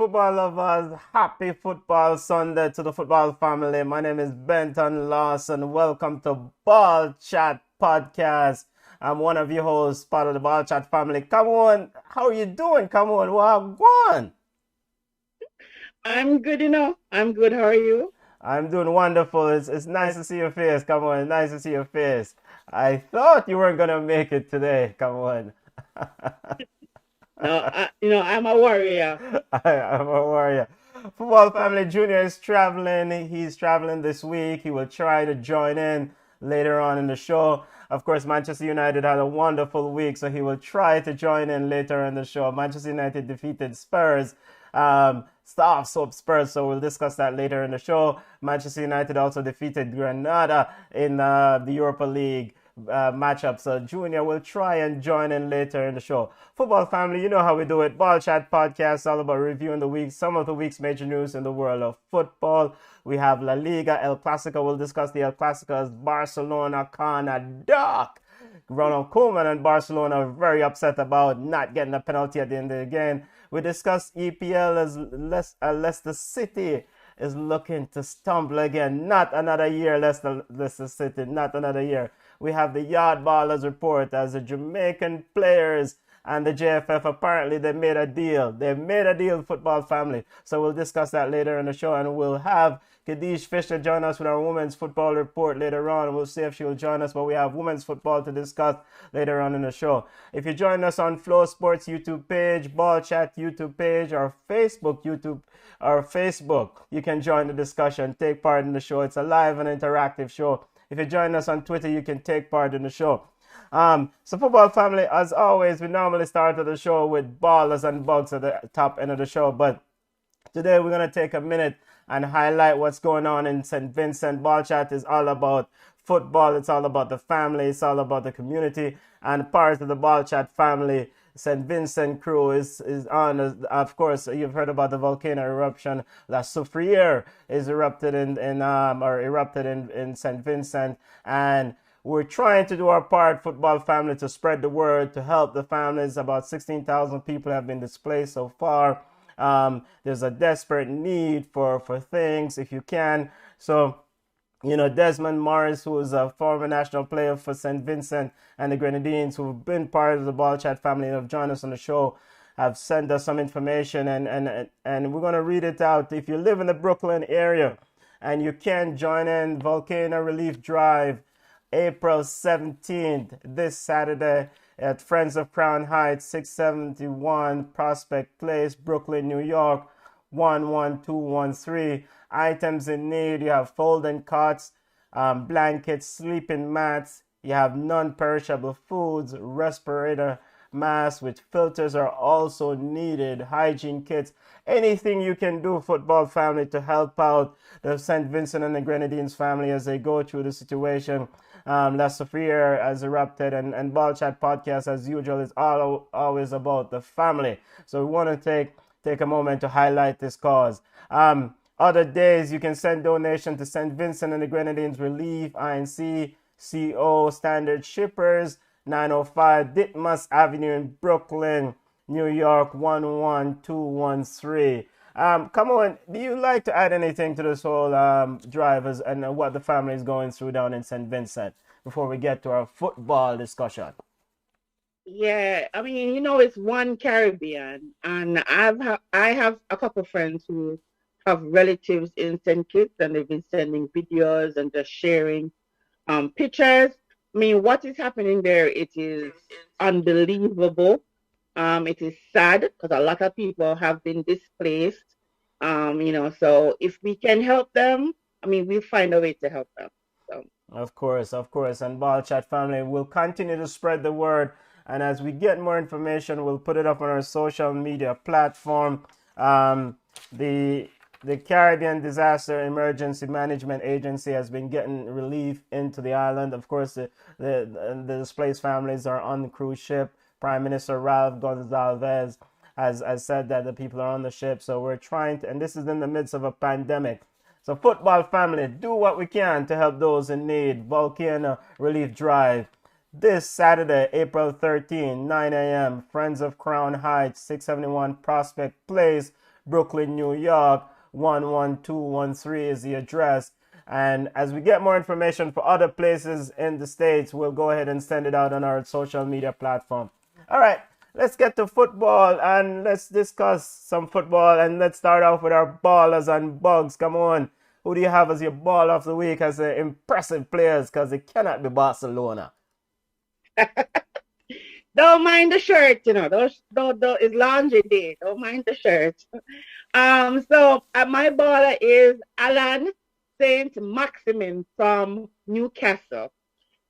football lovers. Happy football Sunday to the football family. My name is Benton Lawson. Welcome to Ballchat Podcast. I'm one of your hosts, part of the Ballchat family. Come on, how are you doing? Come on, what on? I'm good enough. I'm good. How are you? I'm doing wonderful. It's nice to see your face. Come on, it's nice to see your face. I thought you weren't gonna make it today. Come on. No, I'm a warrior. I'm a warrior. Football Family Junior is traveling. He's traveling this week. He will try to join in later on in the show. Of course, Manchester United had a wonderful week, so he will try to join in later in the show. Manchester United defeated Spurs. Staff soap Spurs, so we'll discuss that later in the show. Manchester United also defeated Granada in the Europa League matchup. So Junior will try and join in later in the show. Football family, you know how we do it. Ball Chat Podcast, all about reviewing the week, some of the week's major news in the world of football. We have La Liga, El Clasico. We'll discuss the El Clasico as Barcelona Canada. Ronald Koeman and Barcelona are very upset about not getting a penalty at the end of the game. We discuss EPL as Leicester City is looking to stumble again. Not another year, Leicester City. Not another year. We have the Yard Ballers report as the Jamaican players and the JFF apparently they made a deal. They made a deal, football family. So we'll discuss that later in the show, and we'll have Kadish Fisher join us with our women's football report later on. We'll see if she will join us, but we have women's football to discuss later on in the show. If you join us on Flow Sports YouTube page, Ball Chat YouTube page, or Facebook, you can join the discussion, take part in the show. It's a live and interactive show. If you join us on Twitter, you can take part in the show. So football family, as always, we normally start the show with ballers and bugs at the top end of the show, but today we're going to take a minute and highlight what's going on in St. Vincent. Ball Chat is all about football. It's all about the family. It's all about the community. And part of the Ball Chat family, St. Vincent crew is on. Of course, you've heard about the volcano eruption. La Soufriere is erupted in St. Vincent, and we're trying to do our part, football family, to spread the word, to help the families. About 16,000 people have been displaced so far. There's a desperate need for things, if you can. So, Desmond Morris, who is a former national player for St. Vincent and the Grenadines, who've been part of the Ball Chat family and have joined us on the show, have sent us some information, and we're going to read it out. If you live in the Brooklyn area and you can join in Volcano Relief Drive, April 17th, this Saturday at Friends of Crown Heights, 671 Prospect Place, Brooklyn, New York, 11213. Items in need, you have folding cots, blankets, sleeping mats, you have non-perishable foods, respirator masks with filters are also needed, hygiene kits, anything you can do, football family, to help out the St. Vincent and the Grenadines family as they go through the situation. La Sophia has erupted, and Ball Chat Podcast, as usual, is always about the family. So we want to take a moment to highlight this cause. Other days, you can send donation to St. Vincent and the Grenadines Relief, INC, CO, Standard Shippers, 905 Ditmas Avenue in Brooklyn, New York, 11213. Come on, do you like to add anything to this whole drivers and what the family is going through down in St. Vincent before we get to our football discussion? Yeah, it's one Caribbean, and I have a couple friends who have relatives in St. Kitts, and they've been sending videos and just sharing pictures. What is happening there? It is unbelievable. It is sad because a lot of people have been displaced. So if we can help them, we'll find a way to help them. So Of course. And Ball Chat family will continue to spread the word. And as we get more information, we'll put it up on our social media platform. The Caribbean Disaster Emergency Management Agency has been getting relief into the island. Of course, the displaced families are on the cruise ship. Prime Minister Ralph Gonzalez has said that the people are on the ship. So we're trying to, and this is in the midst of a pandemic. So football family, do what we can to help those in need. Volcano Relief Drive. This Saturday, April 13, 9 a.m., Friends of Crown Heights, 671 Prospect Place, Brooklyn, New York. 11213 is the address. And as we get more information for other places in the States, we'll go ahead and send it out on our social media platform. All right, let's get to football and let's discuss some football. And let's start off with our ballers and bugs. Come on. Who do you have as your ball of the week as the impressive players? Because it cannot be Barcelona. Don't mind the shirt, Don't, it's laundry day. Don't mind the shirt. So my baller is Alan Saint Maximin from Newcastle.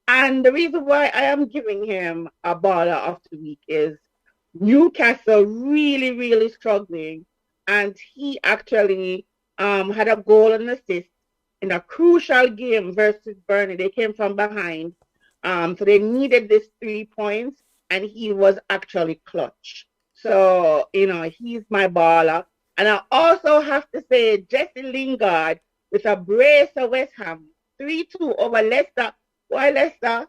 And the reason why I am giving him a baller of the week is Newcastle really, really struggling. And he actually had a goal and assist in a crucial game versus Burnley. They came from behind. So they needed this 3 points, and he was actually clutch. So, he's my baller. And I also have to say Jesse Lingard with a brace of West Ham, 3-2 over Leicester. Why Leicester?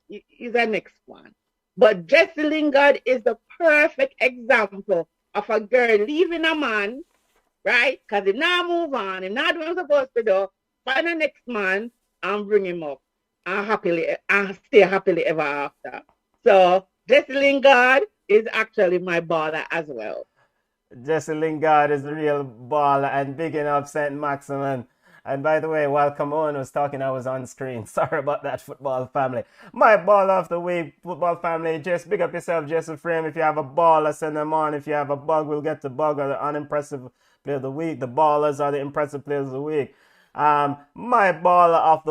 He's the next one. But Jesse Lingard is the perfect example of a girl leaving a man, right? Because he now move on, he not doing what he's supposed to do, find the next man and bring him up and stay happily ever after. So Jesse Lingard is actually my baller as well. Jesse Lingard is the real baller and bigging up St. Maximin. And by the way, while Camon was talking, I was on screen. Sorry about that, football family. My ball of the week, football family. Just big up yourself, Jesse Frame. If you have a baller, send them on. If you have a bug, we'll get the bug or the unimpressive player of the week. The ballers are the impressive players of the week. My baller of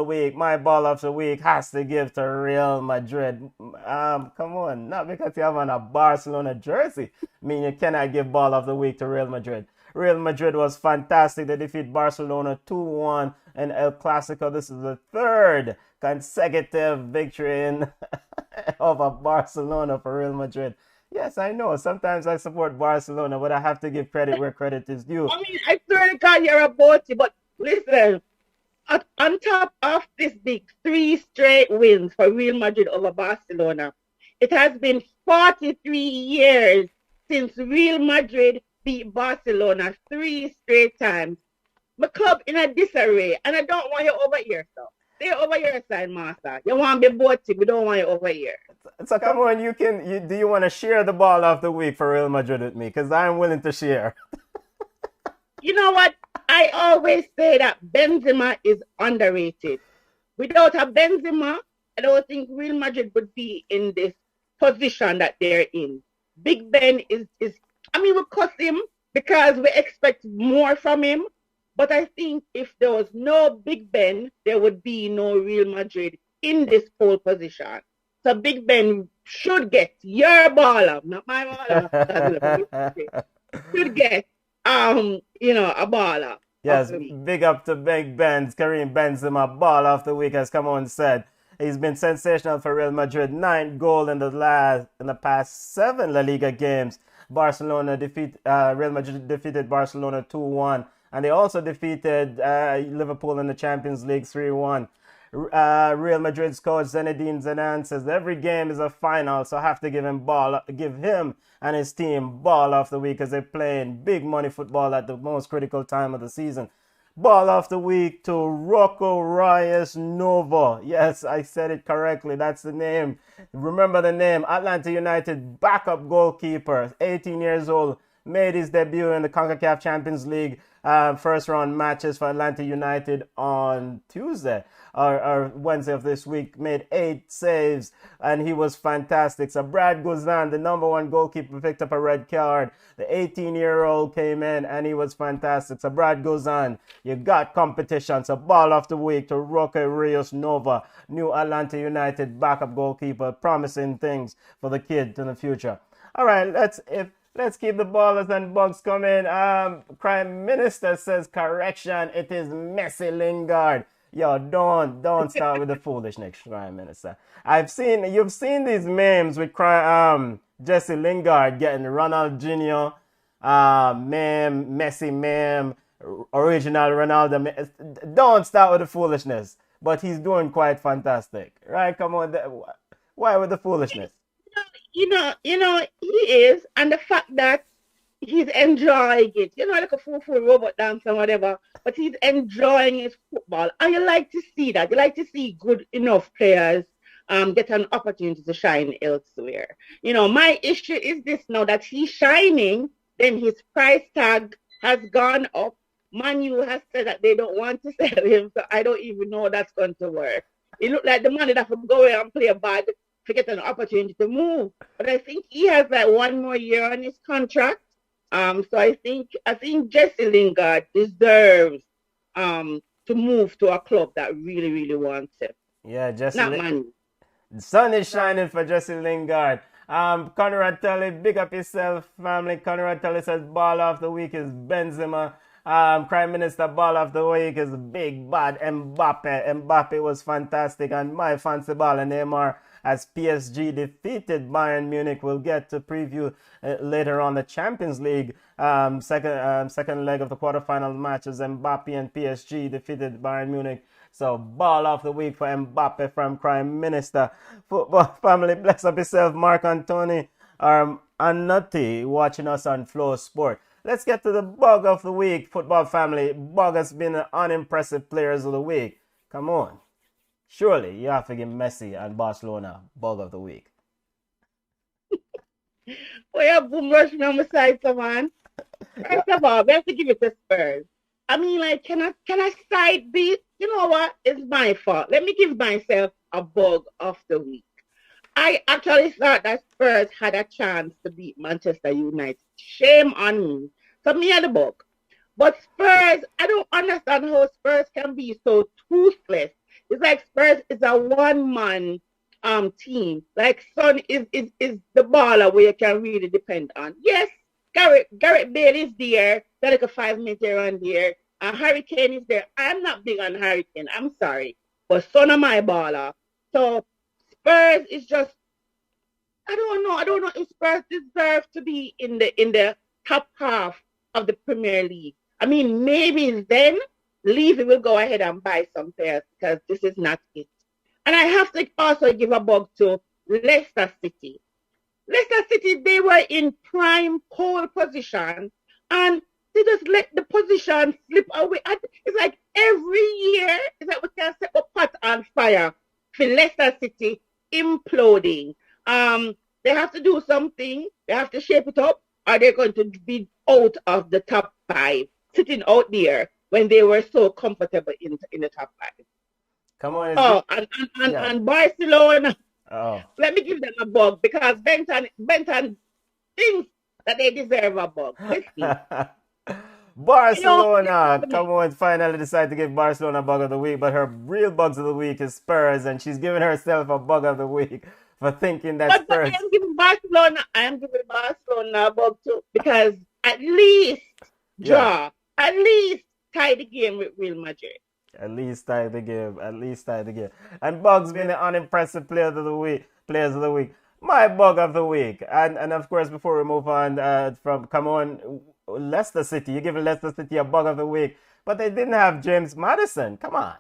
the week has to give to Real Madrid. Come on, not because you have on a Barcelona jersey. I mean, you cannot give ball of the week to Real Madrid. Real Madrid was fantastic. They defeat Barcelona 2-1 in El Clasico. This is the third consecutive victory in over Barcelona for Real Madrid. Yes, I know. Sometimes I support Barcelona, but I have to give credit where credit is due. I mean, I swear to God, you're about it, but listen, on top of this big 3 straight wins for Real Madrid over Barcelona, it has been 43 years since Real Madrid beat Barcelona 3 straight times. My club in a disarray, and I don't want you over here, so stay over here, side master. You want to be both, we don't want you over here. So come on, do you want to share the ball of the week for Real Madrid with me? Because I'm willing to share. You know what? I always say that Benzema is underrated. Without a Benzema, I don't think Real Madrid would be in this position that they're in. Big Ben is we cuss him because we expect more from him. But I think if there was no Big Ben, there would be no Real Madrid in this pole position. So Big Ben should get your baller, not my baller. should get a baller. Yes, big up to Big Ben. Karim Benzema, ball of the week, as Camon said. He's been sensational for Real Madrid. 9 goals in the past 7 La Liga games. Real Madrid defeated Barcelona 2-1. And they also defeated Liverpool in the Champions League 3-1. Real Madrid's coach Zinedine Zidane says every game is a final, so I have to give him and his team ball of the week as they're playing big money football at the most critical time of the season. Ball of the week to Rocco Reyes Nova. Yes, I said it correctly. That's the name. Remember the name. Atlanta United backup goalkeeper, 18 years old, made his debut in the CONCACAF Champions League first round matches for Atlanta United on Tuesday or Wednesday of this week, made 8 saves, and he was fantastic. So Brad Guzan, the #1 goalkeeper, picked up a red card. The 18-year-old came in, and he was fantastic. So Brad Guzan, you got competition. So ball of the week to Roque Rios Nova, new Atlanta United backup goalkeeper, promising things for the kid in the future. All right, let's keep the ballers and bugs coming. Prime Minister says, correction, it is Messi Lingard. Yo, don't start with the foolishness, Prime Minister. You've seen these memes with Jesse Lingard getting Ronaldinho meme, Messi meme, original Ronaldo meme. Don't start with the foolishness. But he's doing quite fantastic, right? Come on, why with the foolishness? He is, and the fact that he's enjoying it. You know, like a full robot dance or whatever, but he's enjoying his football. And you like to see that. You like to see good enough players get an opportunity to shine elsewhere. You know, my issue is this now that he's shining, then his price tag has gone up. Man U has said that they don't want to sell him, so I don't even know that's going to work. It looked like the money that would go away and play bad to get an opportunity to move. But I think he has like one more year on his contract. So I think Jesse Lingard deserves to move to a club that really, really wants him. Yeah, Not money. The sun is shining for Jesse Lingard. Conrad Tully, big up yourself, family. Conrad Tully says ball of the week is Benzema. Prime Minister ball of the week is big bad Mbappe. Mbappe was fantastic, and my fancy baller Neymar as PSG defeated Bayern Munich. We'll get to preview later on the Champions League second leg of the quarterfinal matches. Mbappe and PSG defeated Bayern Munich. So ball of the week for Mbappe from Prime Minister. Football family, bless up yourself, Mark Antony Anutti, watching us on Flow Sport. Let's get to the bug of the week, football family. Bug has been an unimpressive players of the week. Come on. Surely you have to give Messi and Barcelona bug of the week. Oh, yeah, boom rush me on my side, man. First of all, we have to give it to Spurs. I mean, like, can I side beat? You know what? It's my fault. Let me give myself a bug of the week. I actually thought that Spurs had a chance to beat Manchester United. Shame on me. So me had the bug. But Spurs, I don't understand how Spurs can be so toothless. It's like Spurs is a one-man team. Like Son is the baller where you can really depend on. Yes, Garrett Bale is there. They're like a 5 minute here and there. Harry Kane is there. I'm not big on Harry Kane. I'm sorry. But Son of my baller. So Spurs is just, I don't know. I don't know if Spurs deserve to be in the top half of the Premier League. I mean, maybe then Levy will go ahead and buy some players because this is not it. And I have to also give a bug to Leicester City. Leicester City, they were in prime pole position and they just let the position slip away. It's like every year, it's like we can set a pot on fire for Leicester City imploding. They have to do something. They have to shape it up, or they're going to be out of the top five, sitting out there when they were so comfortable in the top five. Come on. Oh, and Barcelona. Oh. Let me give them a bug because Benton thinks that they deserve a bug. Let's see. Barcelona, come on, finally decided to give Barcelona a bug of the week, but her real bugs of the week is Spurs, and she's giving herself a bug of the week for thinking that Spurs. I am giving Barcelona a bug too, because at least draw, at least tie the game with Real Madrid. At least tie the game. And Bugs being the unimpressive players of the week. My bug of the week. And of course, before we move on come on, Leicester City. You're giving Leicester City a bug of the week. But they didn't have James Maddison. Come on.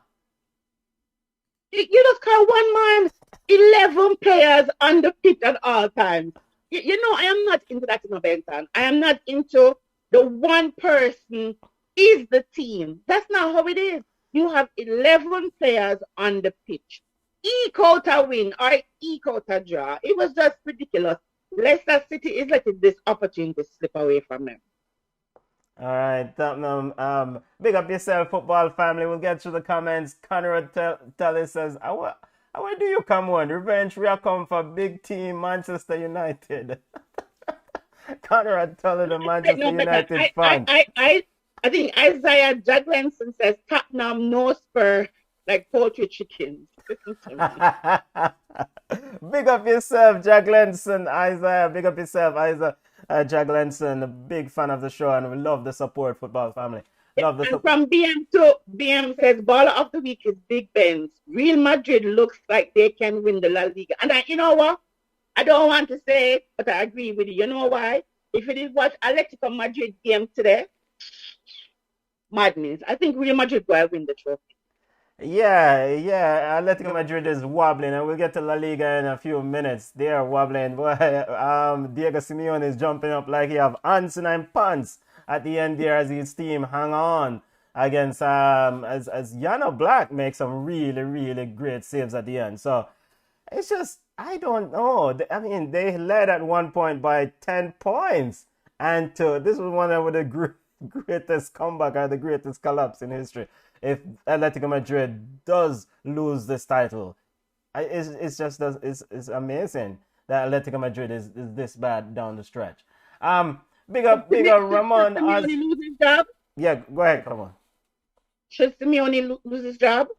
You just call one man 11 players on the pitch at all times. You know, I am not into that in a Benton. I am not into the one person is the team. That's not how it is. You have 11 players on the pitch. Eke out a win or eke out a draw. It was just ridiculous. Leicester City is letting this opportunity slip away from them. All right, Tottenham. Big up yourself, football family. We'll get to the comments. Conrad Tully says, where do you come on? Revenge will come for big team Manchester United. Conrad Tully, the Manchester United fan. I think Isaiah Jaglenson says Tottenham no spur like poultry chickens. Big up yourself, Jaglenson, Isaiah. Big up yourself, Isaiah Jaglenson. A big fan of the show, and we love the support, football family. Love the support. From BM to BM says baller of the week is Big Ben's. Real Madrid looks like they can win the La Liga. And you know what? I don't want to say it, but I agree with you. You know why? If you did watch Atletico Madrid game today, madness. I think Real Madrid will win the trophy. Yeah. Atletico Madrid is wobbling, and we'll get to La Liga in a few minutes. They are wobbling. Boy, Diego Simeone is jumping up like he have ants and pants at the end there as his team hang on against as Yana Black makes some really great saves at the end. So it's just I don't know. I mean, they led at one point by 10 points, and this was one of the greatest comeback or the greatest collapse in history. If Atletico Madrid does lose this title, it's just it's amazing that Atletico Madrid is this bad down the stretch. Um, big up Should Ramon Simeone as lose his job? yeah. Go ahead, come on. Should Simeone lose his job?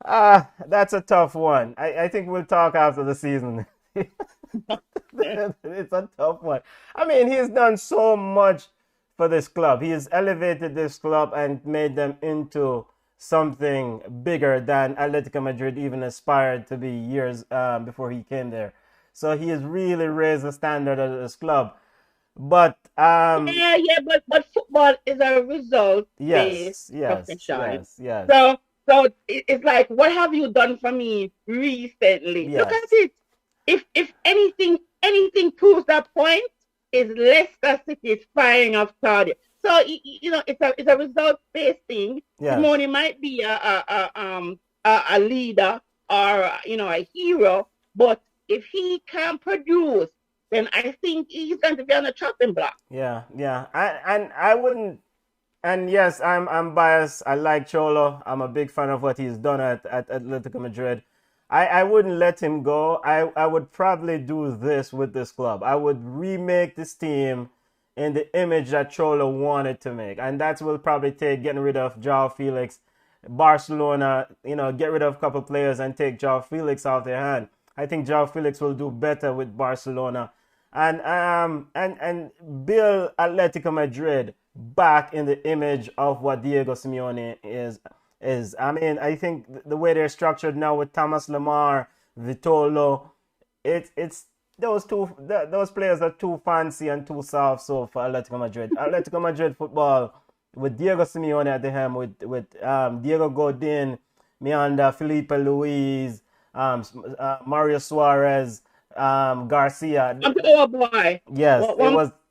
That's a tough one. I think we'll talk after the season. It's a tough one. I mean, he's done so much for this club. He has elevated this club and made them into something bigger than Atletico Madrid even aspired to be years before he came there. So he has really raised the standard of this club. But But football is a result-based profession. yes, So it's like, what have you done for me recently? Look at yes, it. If anything proves that point, is Leicester City firing off Claudia. So it's a result-based thing. yes. Simone might be a leader or a hero, but if he can't produce, then I think he's going to be on the chopping block. Yeah. And I wouldn't. And yes, I'm biased. I like Cholo. I'm a big fan of what he's done at Atletico Madrid. I wouldn't let him go. I would probably do this with this club. I would remake this team in the image that Cholo wanted to make. And that will probably take getting rid of Joao Felix. Barcelona, get rid of a couple players and take Joao Felix off their hand. I think Joao Felix will do better with Barcelona and build Atletico Madrid back in the image of what Diego Simeone is. I mean, I think the way they're structured now with Thomas Lemar, Vitolo, it's those players are too fancy and too soft so for Atletico Madrid. Atletico Madrid football with Diego Simeone at the helm, with Diego Godin, Miranda, Felipe Luis, Mario Suarez, Garcia. Oh boy. Yes, it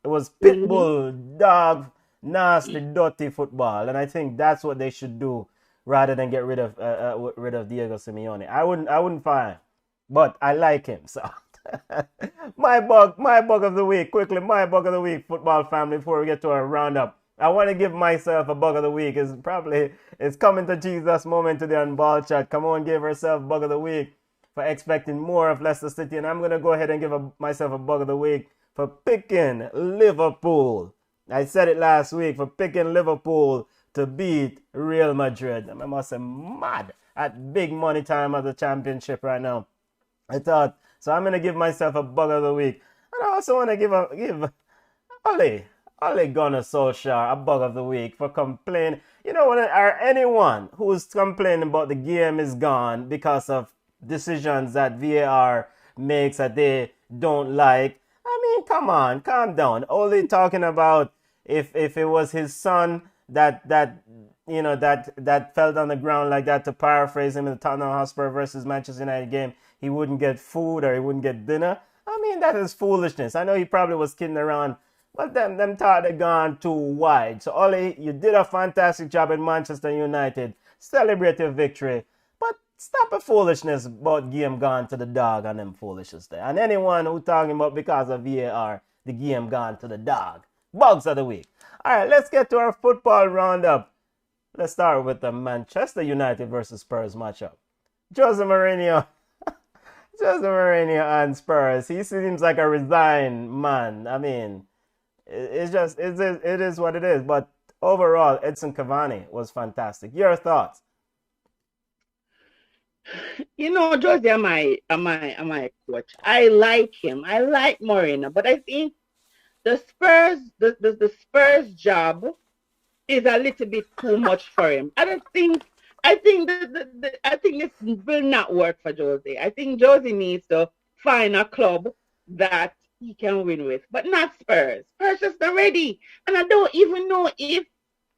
was Mhm. pitbull, dog, nasty, dirty football, and I think that's what they should do rather than get rid of Diego Simeone. I wouldn't fire him, but I like him. So my bug of the week quickly. My bug of the week, football family. Before we get to our roundup, I want to give myself a bug of the week. It's coming to Jesus moment today on Ballchat. Come on, give yourself bug of the week for expecting more of Leicester City. And I'm going to go ahead and give myself a bug of the week for picking Liverpool. I said it last week for picking Liverpool to beat Real Madrid. I must say, mad at big money time of the championship right now. I thought, so I'm going to give myself a bug of the week. And I also want to give Ole Gunnar Solskjaer a bug of the week for complaining. Or anyone who's complaining about the game is gone because of decisions that VAR makes that they don't like. I mean, come on, calm down. Only talking about if it was his son that fell on the ground like that, to paraphrase him in the Tottenham Hotspur versus Manchester United game, he wouldn't get food or he wouldn't get dinner. I mean, that is foolishness. I know he probably was kidding around, but them thought they gone too wide. So Ollie, you did a fantastic job in Manchester United. Celebrate your victory. But stop the foolishness about game gone to the dog and them foolishness there. And anyone who talking about because of VAR, the game gone to the dog. Bugs of the week. Alright, let's get to our football roundup. Let's start with the Manchester United versus Spurs matchup. Jose Mourinho. Jose Mourinho and Spurs. He seems like a resigned man. I mean, it is what it is. But overall, Edson Cavani was fantastic. Your thoughts? Josie, am I coach? I like him. I like Moreno, but I think the Spurs job is a little bit too much for him. I think this will not work for Josie. I think Josie needs to find a club that he can win with, but not Spurs. Spurs just not ready. And I don't even know if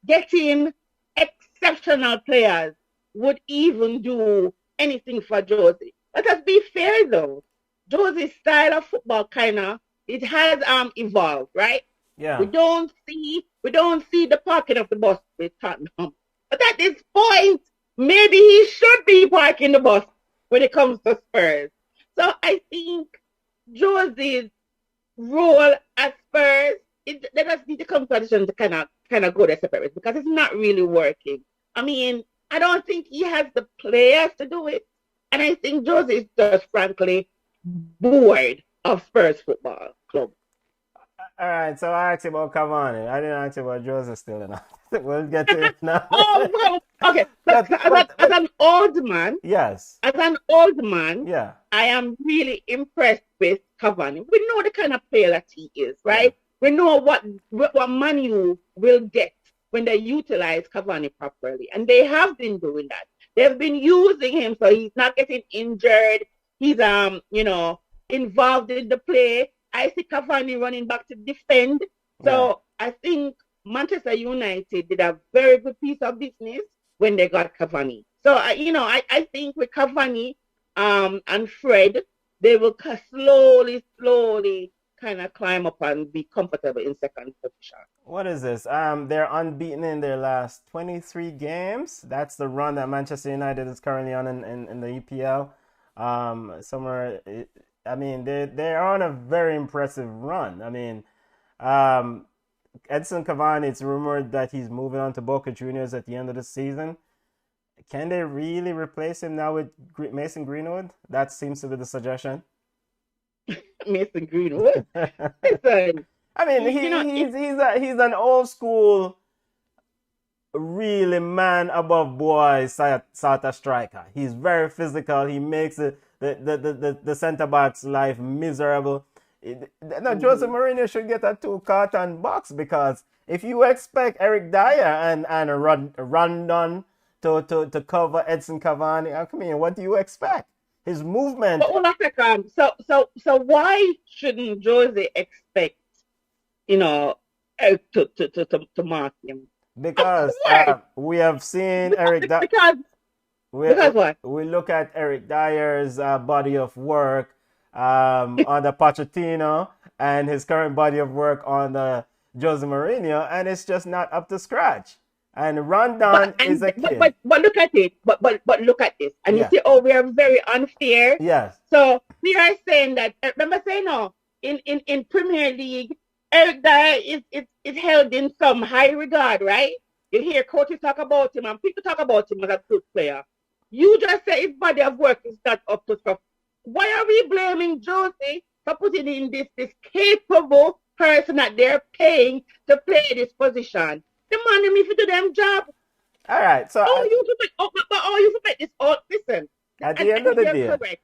getting exceptional players would even do anything for Josie. Let us be fair though. Josie's style of football it has evolved, right? Yeah. We don't see the parking of the bus with Tottenham. But at this point, maybe he should be parking the bus when it comes to Spurs. So I think Josie's role at Spurs, they just need to come to a decision to kind of go their separate ways because it's not really working. I mean, I don't think he has the players to do it. And I think Josie is just frankly bored of Spurs football club. All right, so I asked you about Cavani. I didn't ask you about Joseph still enough. We'll get to it now. Oh, well, okay. So, as an old man, yes. As an old man, Yeah. I am really impressed with Cavani. We know the kind of player that he is, right? Yeah. We know what Manu will get when they utilize Cavani properly. And they have been doing that. They've been using him so he's not getting injured. He's involved in the play. I see Cavani running back to defend. So yeah. I think Manchester United did a very good piece of business when they got Cavani. So I think with Cavani and Fred, they will slowly kind of climb up and be comfortable in second position. What is this? They're unbeaten in their last 23 games. That's the run that Manchester United is currently on in the EPL. I mean, they're on a very impressive run. I mean, Edson Cavani, it's rumored that he's moving on to Boca Juniors at the end of the season. Can they really replace him now with Mason Greenwood? That seems to be the suggestion. Mason Greenwood? Listen, I mean, he's an old school, really man above boy sort of striker. He's very physical. He makes the centre back's life miserable. Jose Mourinho should get a 2-carton box because if you expect Eric Dyer and Rondon to cover Edson Cavani, I mean, what do you expect? His movement. But hold on a second. So why shouldn't Jose expect, to mark him? Because we have seen Eric Dyer. Because what? We look at Eric Dyer's body of work under Pochettino and his current body of work on Jose Mourinho, and it's just not up to scratch. And Rondon is a kid. But look at it. But look at this. And you say, we are very unfair. Yes. So we are saying that. Remember saying in Premier League, Eric Dyer is held in some high regard, right? You hear coaches talk about him and people talk about him as a good player. You just say his body of work is not up to stuff. Why are we blaming Josie for putting in this capable person that they're paying to play this position? Demand him if you do them job. All right. So you forget this. Listen. At the end of the day. Correct.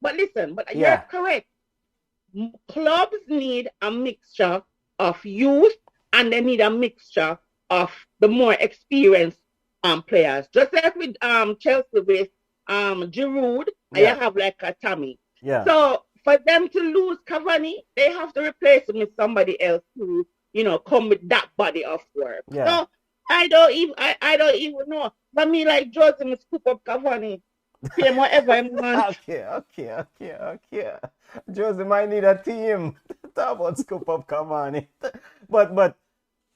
But listen, you're correct. Clubs need a mixture of youth and they need a mixture of the more experienced players. Just like with Chelsea with Giroud, you have like a Tammy. Yeah. So for them to lose Cavani, they have to replace him with somebody else who come with that body of work. Yeah. So I don't even know. For me, like Jose must scoop up Cavani. Pay him whatever I want. Okay. Jose might need a team. Talk about scoop up Cavani. But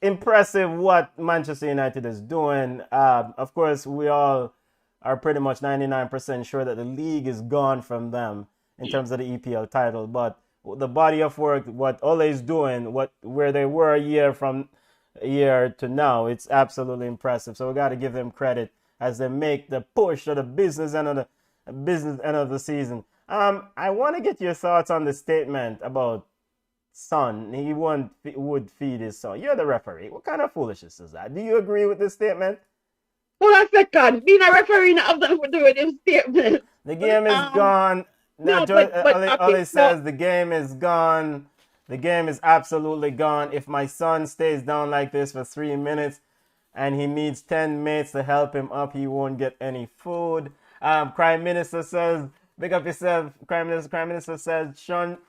impressive what Manchester United is doing. Of course, we all are pretty much 99% sure that the league is gone from them in terms of the EPL title. But the body of work, what Ole is doing, where they were a year to now, it's absolutely impressive. So we got to give them credit as they make the push to the business end of the season. I want to get your thoughts on the statement about Son. He would feed his son. You're the referee. What kind of foolishness is that? Do you agree with this statement? Hold on a second. Being a referee not have nothing to do with this statement. The game is gone. Now, Ole says the game is gone. The game is absolutely gone. If my son stays down like this for 3 minutes and he needs 10 mates to help him up, he won't get any food. Prime Minister says, big up yourself. Prime Minister says,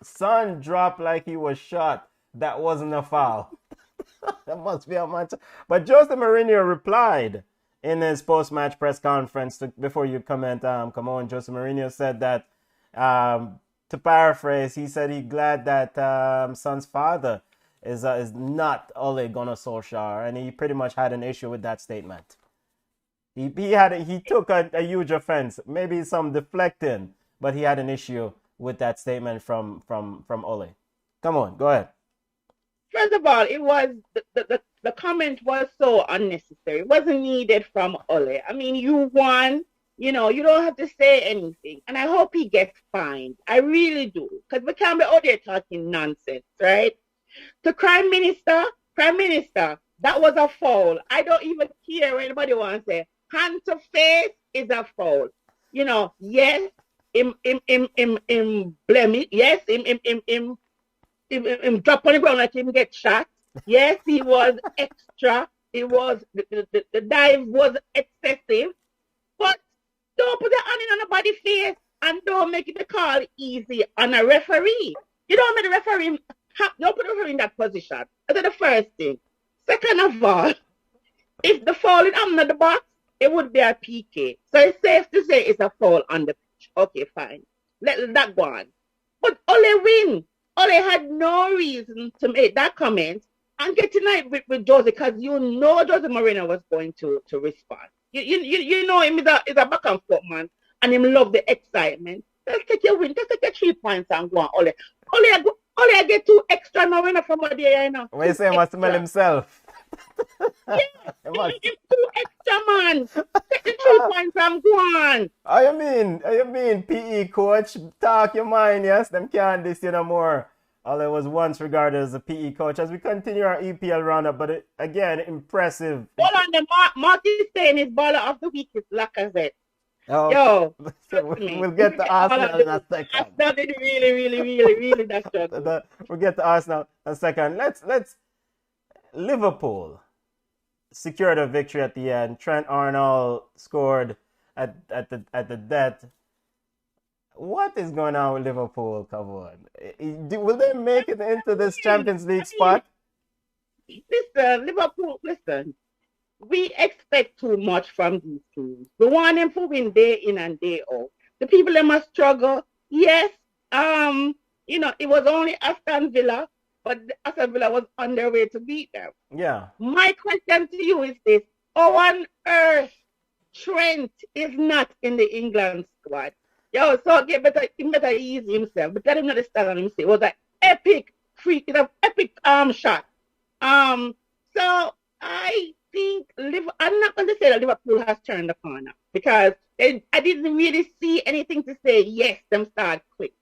son dropped like he was shot. That wasn't a foul. That must be a match. But Jose Mourinho replied in his post-match press conference, before you comment, come on, Jose Mourinho said that, to paraphrase, he said he's glad that Son's father is not Ole Gunnar Solskjaer, and he pretty much had an issue with that statement. He took a huge offense, maybe some deflecting, but he had an issue with that statement from Ole. Come on, go ahead. First of all, it was the comment was so unnecessary. It wasn't needed from Ole. I mean, you won. You know, you don't have to say anything. And I hope he gets fined. I really do. Because we can't be out there talking nonsense, right? To Prime Minister, that was a foul. I don't even care what anybody wants to say. Hand to face is a foul. You know, yes, him blame it. Yes, him drop on the ground like him get shot. Yes, he was extra. It was the dive was excessive. But don't put the hand in nobody's face and don't make the call easy on a referee. You don't make the referee don't put the referee in that position. That's the first thing. Second of all, if the foul is under the box, it would be a PK. So it's safe to say it's a foul on the pitch. Okay, fine. Let that go on. But Ole win. Ole had no reason to make that comment and get tonight with Jose, because you know Jose Mourinho was going to respond. You know him is a back and forth man, and him love the excitement. Let's take your win. Let's take your 3 points and go on, Ole. Ole get 2 extra now from what they are now. When you say he must smell himself. Yeah, give 2 extra man. Take the 3 points and go on. How you mean, PE coach? Talk your mind, yes? Them can't this no more. Ole was once regarded as a PE coach. As we continue our EPL roundup, but again, impressive. Hold on, the Mark is saying his baller of the week is Lacazette. Oh, yo, we'll get to Arsenal in a second. Arsenal did really that struggle. We'll get to Arsenal in a second. Let's Liverpool secured a victory at the end. Trent Arnold scored at the death. What is going on with Liverpool? Come on. Will they make it into this Champions League spot? Listen, Liverpool, listen. We expect too much from these teams. We want them to win day in and day out. The people that must struggle, yes. You know, it was only Aston Villa, but Aston Villa was on their way to beat them. Yeah. My question to you is this: how on earth Trent is not in the England squad? Yo, so he better ease himself. But let him understand on himself. It was an epic shot. So I think I'm not going to say that Liverpool has turned the corner, because I didn't really see anything to say yes, them start quick.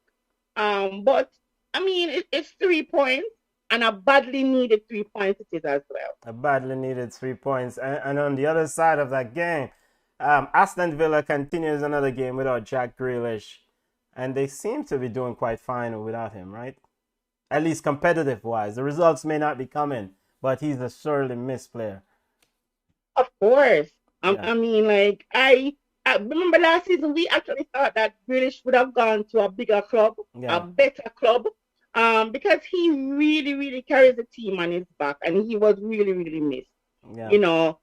But I mean, it's 3 points, and a badly needed 3 points it is as well. A badly needed 3 points, and on the other side of that game, Aston Villa continues another game without Jack Grealish, and they seem to be doing quite fine without him, right? At least competitive-wise. The results may not be coming, but he's a sorely missed player. Of course. Yeah. I mean, like, I remember last season we actually thought that Grealish would have gone to a bigger club, a better club, because he really, really carries the team on his back, and he was really, really missed. Yeah. You know,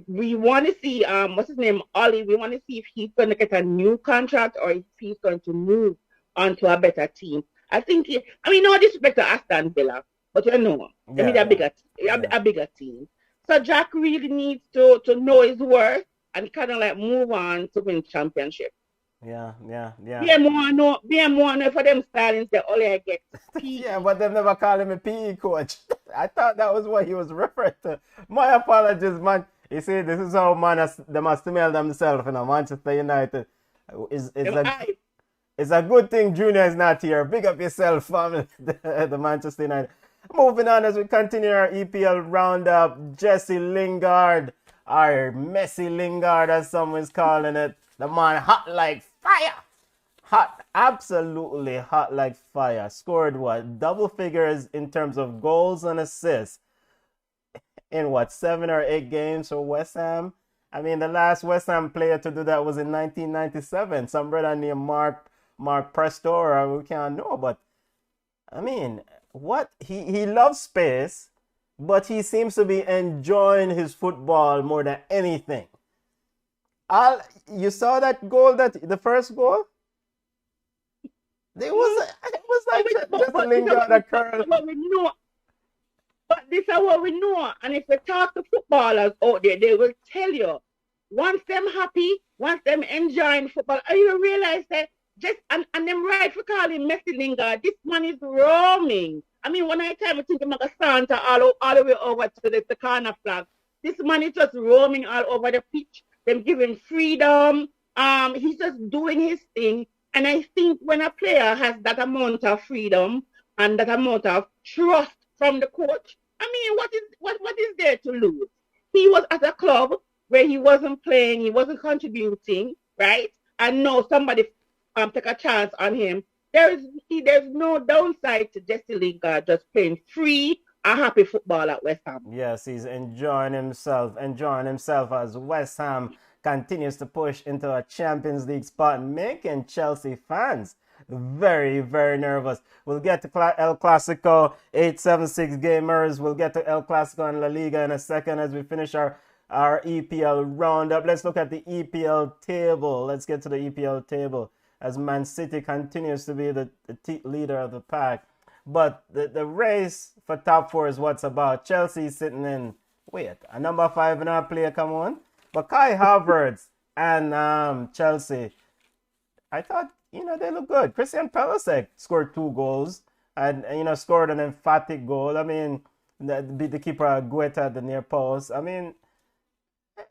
we want to see, what's his name, Ollie, we want to see if he's going to get a new contract or if he's going to move on to a better team. I think, no disrespect to Aston Villa, but they need a bigger team. So Jack really needs to know his worth and kind of like move on to win championship. Yeah. BM1 for them starting say Ole I get PE. Yeah, but they've never called him a PE coach. I thought that was what he was referring to. My apologies, man. You see, this is how they must smell themselves, Manchester United. It's a good thing Junior is not here. Big up yourself, family, the Manchester United. Moving on as we continue our EPL roundup, Jesse Lingard, or Messi Lingard as someone's calling it. The man hot like fire. Hot, absolutely hot like fire. Scored what? Double figures in terms of goals and assists in what? 7 or 8 games for West Ham? I mean, the last West Ham player to do that was in 1997. Some brother named Mark Prestor, we can't know, but I mean, what? He loves space. but he seems to be enjoying his football more than anything. You saw that goal, that the first goal? It was like just a Lingard a curl. What we know, but this is what we know. And if we talk to footballers out there, they will tell you. Once them happy, once them enjoying football, and you realize that just and them right for calling Messi Lingard, this man is roaming. I mean, when I time I think of Santa all the way over to the corner flag, this man is just roaming all over the pitch. Them giving freedom. He's just doing his thing. And I think when a player has that amount of freedom and that amount of trust from the coach, I mean, what is there to lose? He was at a club where he wasn't playing, he wasn't contributing, right? And now somebody take a chance on him. There's no downside to Jesse Lingard just playing free and happy football at West Ham. Yes, he's enjoying himself as West Ham continues to push into a Champions League spot, making Chelsea fans very, very nervous. We'll get to El Clasico, 876 gamers. We'll get to El Clasico and La Liga in a second as we finish our EPL roundup. Let's look at the EPL table. Let's get to the EPL table as Man City continues to be the leader of the pack. But the race for top four is what's about. Chelsea sitting in, a number 5 in our player, come on. But Kai Havertz and Chelsea, I thought, they look good. Christian Pulisic scored 2 goals and scored an emphatic goal. I mean, beat the keeper Guetta at the near post. I mean, it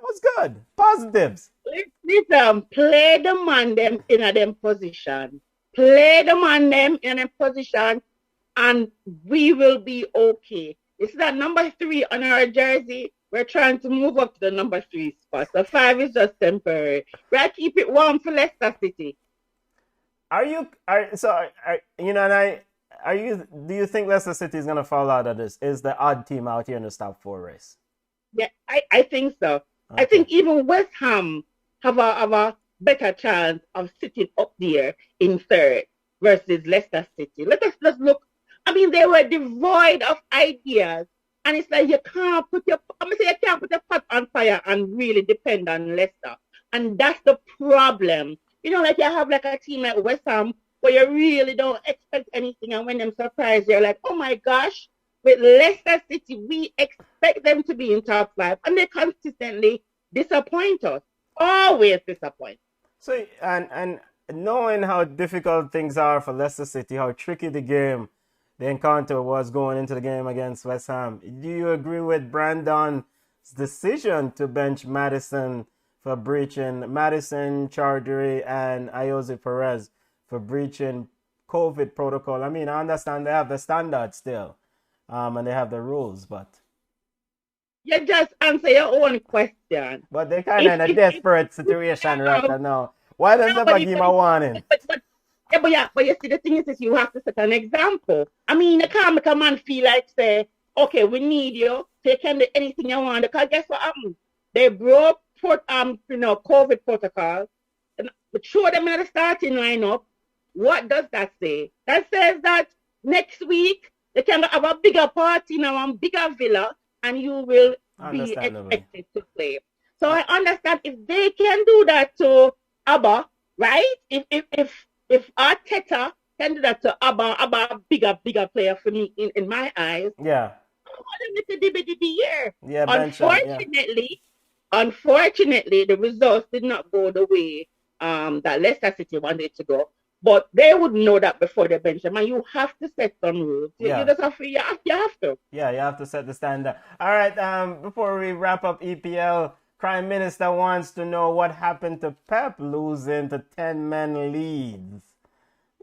was good. Positives. Listen, play the man them in a them position. Play the man them in a position and we will be okay. It's that number 3 on our jersey. We're trying to move up to the number 3 spot. So 5 is just temporary. We'll keep it warm for Leicester City. Do you think Leicester City is going to fall out of this? Is the odd team out here in the top 4 race? Yeah, I think so. Okay. I think even West Ham have a better chance of sitting up there in 3rd versus Leicester City. Let us just look. I mean, they were devoid of ideas. And it's like you can't put your pot on fire and really depend on Leicester. And that's the problem. You have like a team like West Ham where you really don't expect anything. And when them surprise, you're like, oh my gosh, with Leicester City, we expect them to be in top 5. And they consistently disappoint us. Always disappoint. So, and knowing how difficult things are for Leicester City, how tricky the encounter was going into the game against West Ham. Do you agree with Brandon's decision to bench Madison, Chardiri, and Ayoze Perez for breaching COVID protocol? I mean, I understand they have the standards still, and they have the rules, but... You just answer your own question. But they're kind of in a desperate situation right now. Why does nobody give a warning? But you see, the thing is you have to set an example. I mean, you can't make a man feel like, say, okay, we need you, so you can do anything you want. Because guess what happened? They broke COVID protocols, and throw them in the starting lineup. What does that say? That says that next week they can have a bigger party now and bigger villa, and you will be expected to play. So I understand if they can do that to Abba, right? If Arteta can do that to Abba a bigger player for me in my eyes. Yeah. It's a DBDB year. Yeah, Unfortunately, the results did not go the way that Leicester City wanted to go. But they would know that before they bench them. And you have to set some rules. Yeah. You have to. Yeah, you have to set the standard. All right, before we wrap up EPL, Prime Minister wants to know what happened to Pep losing to 10-man leads.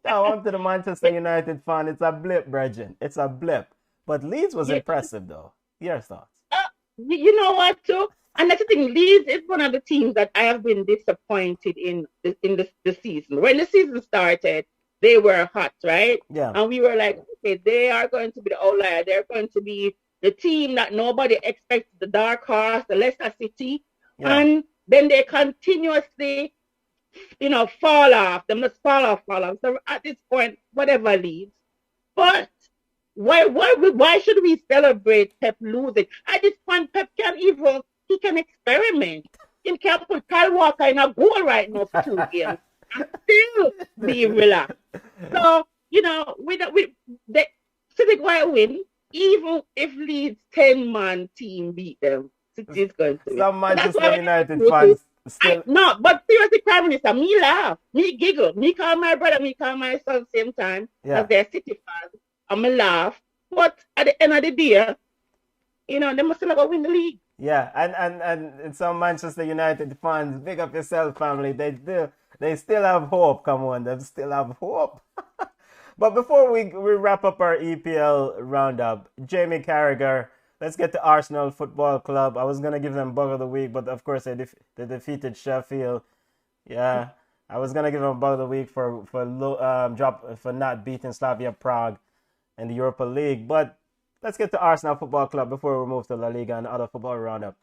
On to the Manchester United fan, it's a blip, Bridget. It's a blip. But Leeds was impressive, though. Your thoughts? You know what, too? And that's the thing, Leeds is one of the teams that I have been disappointed in the season. When the season started, they were hot, right? Yeah. And we were like, okay, they are going to be the outlier. They're going to be the team that nobody expects, the dark horse, the Leicester City. Yeah. And then they continuously, fall off. They must fall off. So at this point, whatever Leeds. But Why should we celebrate Pep losing? At this point, Pep can even he can experiment. He can put Kyle Walker in a goal right now for 2 games and still be relaxed. So we the City going to win even if Leeds 10-man team beat them. City is going to win. Some So that's Manchester why United we to. fans still. No, but seriously, Prime Minister, me laugh, me giggle, me call my brother, me call my son same time Yeah. as they're City fans, and me laugh. But at the end of the day, they must still go win the league. Yeah, and some Manchester United fans, big up yourself, family. They still have hope. Come on, they still have hope. But before we wrap up our EPL roundup, Jamie Carragher, let's get to Arsenal Football Club. I was gonna give them Bug of the Week, but of course they defeated Sheffield. Yeah, I was gonna give them Bug of the Week for not beating Slavia Prague in the Europa League, but let's get to Arsenal Football Club before we move to La Liga and other football roundup.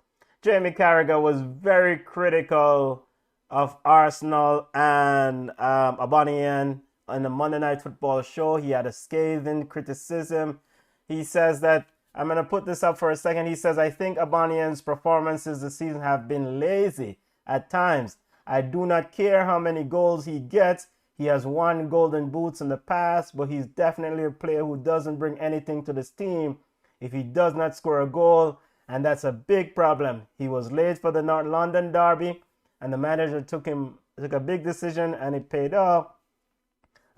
Jamie Carragher was very critical of Arsenal and Aubameyang on the Monday Night Football show. He had a scathing criticism. He says that, I'm going to put this up for a second. He says, I think Aubameyang's performances this season have been lazy at times. I do not care how many goals he gets. He has won golden boots in the past, but he's definitely a player who doesn't bring anything to this team if he does not score a goal, and that's a big problem. He was late for the North London derby, and the manager took a big decision, and it paid off.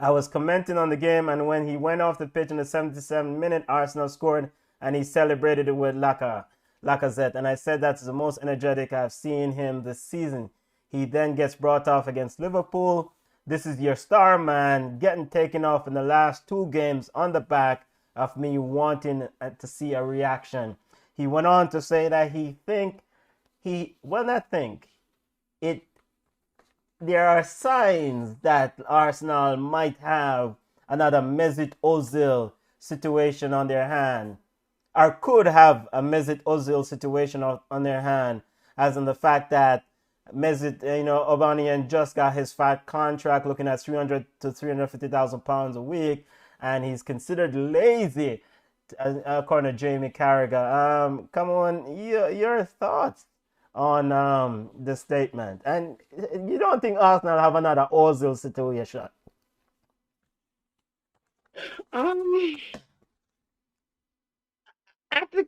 I was commenting on the game, and when he went off the pitch in the 77th minute, Arsenal scored, and he celebrated it with Lacazette, and I said that's the most energetic I've seen him this season. He then gets brought off against Liverpool. This is your star man getting taken off in the last 2 games on the back of me wanting to see a reaction. He went on to say that there are signs that Arsenal might have another Mesut Ozil situation on their hand, or could have a Mesut Ozil situation on their hand, as in the fact that Aubameyang just got his fat contract looking at 300 to 350,000 pounds a week, and he's considered lazy, according to Jamie Carragher. Come on, your thoughts on the statement, and you don't think Arsenal have another Ozil situation? I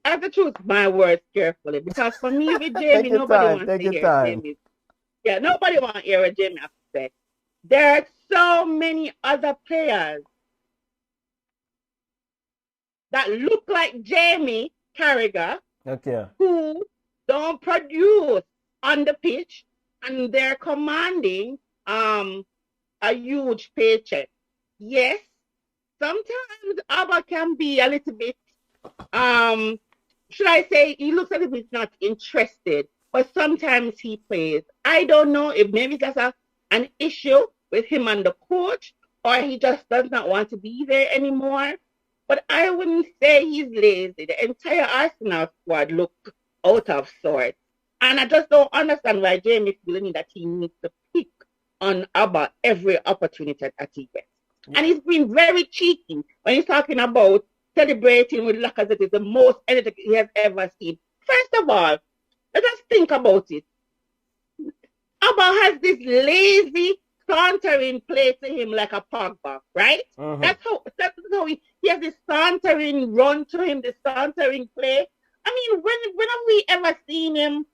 have to choose my words carefully because for me with Jamie, nobody wants to hear Jamie. Yeah, nobody wants to hear what Jamie has to say. There are so many other players that look like Jamie Carragher, who don't produce on the pitch, and they're commanding a huge paycheck. Yes, sometimes Abba can be a little bit should I say he looks like if he's not interested, but sometimes he plays. I don't know if maybe that's an issue with him and the coach, or he just does not want to be there anymore. But I wouldn't say he's lazy. The entire Arsenal squad look out of sorts. And I just don't understand why Jamie feeling that he needs to pick on Abba every opportunity that he gets. Yeah. And he's been very cheeky when he's talking about celebrating with Lacazette is the most energetic he has ever seen. First of all, let us think about it. Abba has this lazy, sauntering play to him like a Pogba, right? Uh-huh. That's how he has this sauntering run to him, this sauntering play. I mean, when have we ever seen him?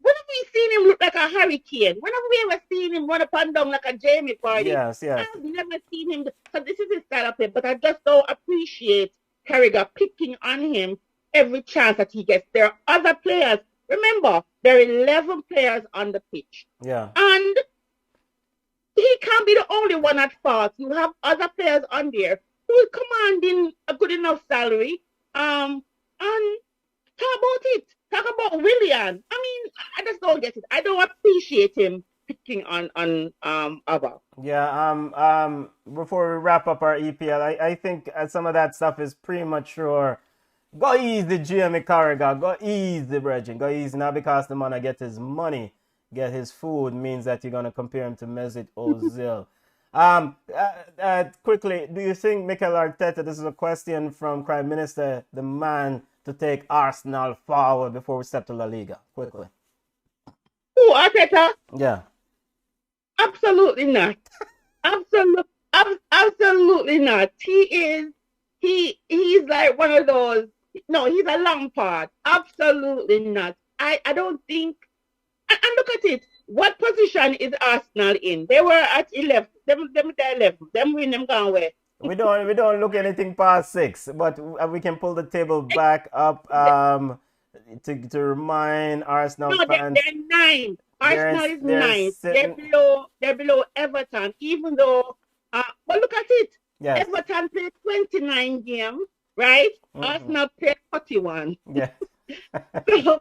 When have we seen him look like a hurricane? When have we ever seen him run up and down like a Jamie party? Yes. I've never seen him. So this is his style of play, but I just don't appreciate Carragher picking on him every chance that he gets. There are other players. Remember, there are 11 players on the pitch. Yeah. And he can't be the only one at fault. You have other players on there who are commanding a good enough salary. And talk about it. Talk about Willian. I mean, I just don't get it. I don't appreciate him picking on Abba. Yeah. Before we wrap up our EPL, I think some of that stuff is premature. Go easy, Jamie Carragher. Go easy, Bridget. Go easy. Not because the man get his money, get his food, means that you're gonna compare him to Mesut Ozil. Quickly, do you think Mikel Arteta, this is a question from Prime Minister, the man to take Arsenal forward before we step to La Liga? Quickly. Who, Arteta? Yeah. Absolutely not. Absolutely not. He's like one of those. No, he's a Lampard. Absolutely not. I don't think. And look at it. What position is Arsenal in? They were at 11. Them at 11. Them win them gone away. We don't look anything past 6, but we can pull the table back up to remind Arsenal No, fans. they're 9. Arsenal is 9. Sitting, They're below Everton, even though but look at it. yes. Everton played 29 games, right? Mhm. Arsenal played 41. Yeah. So,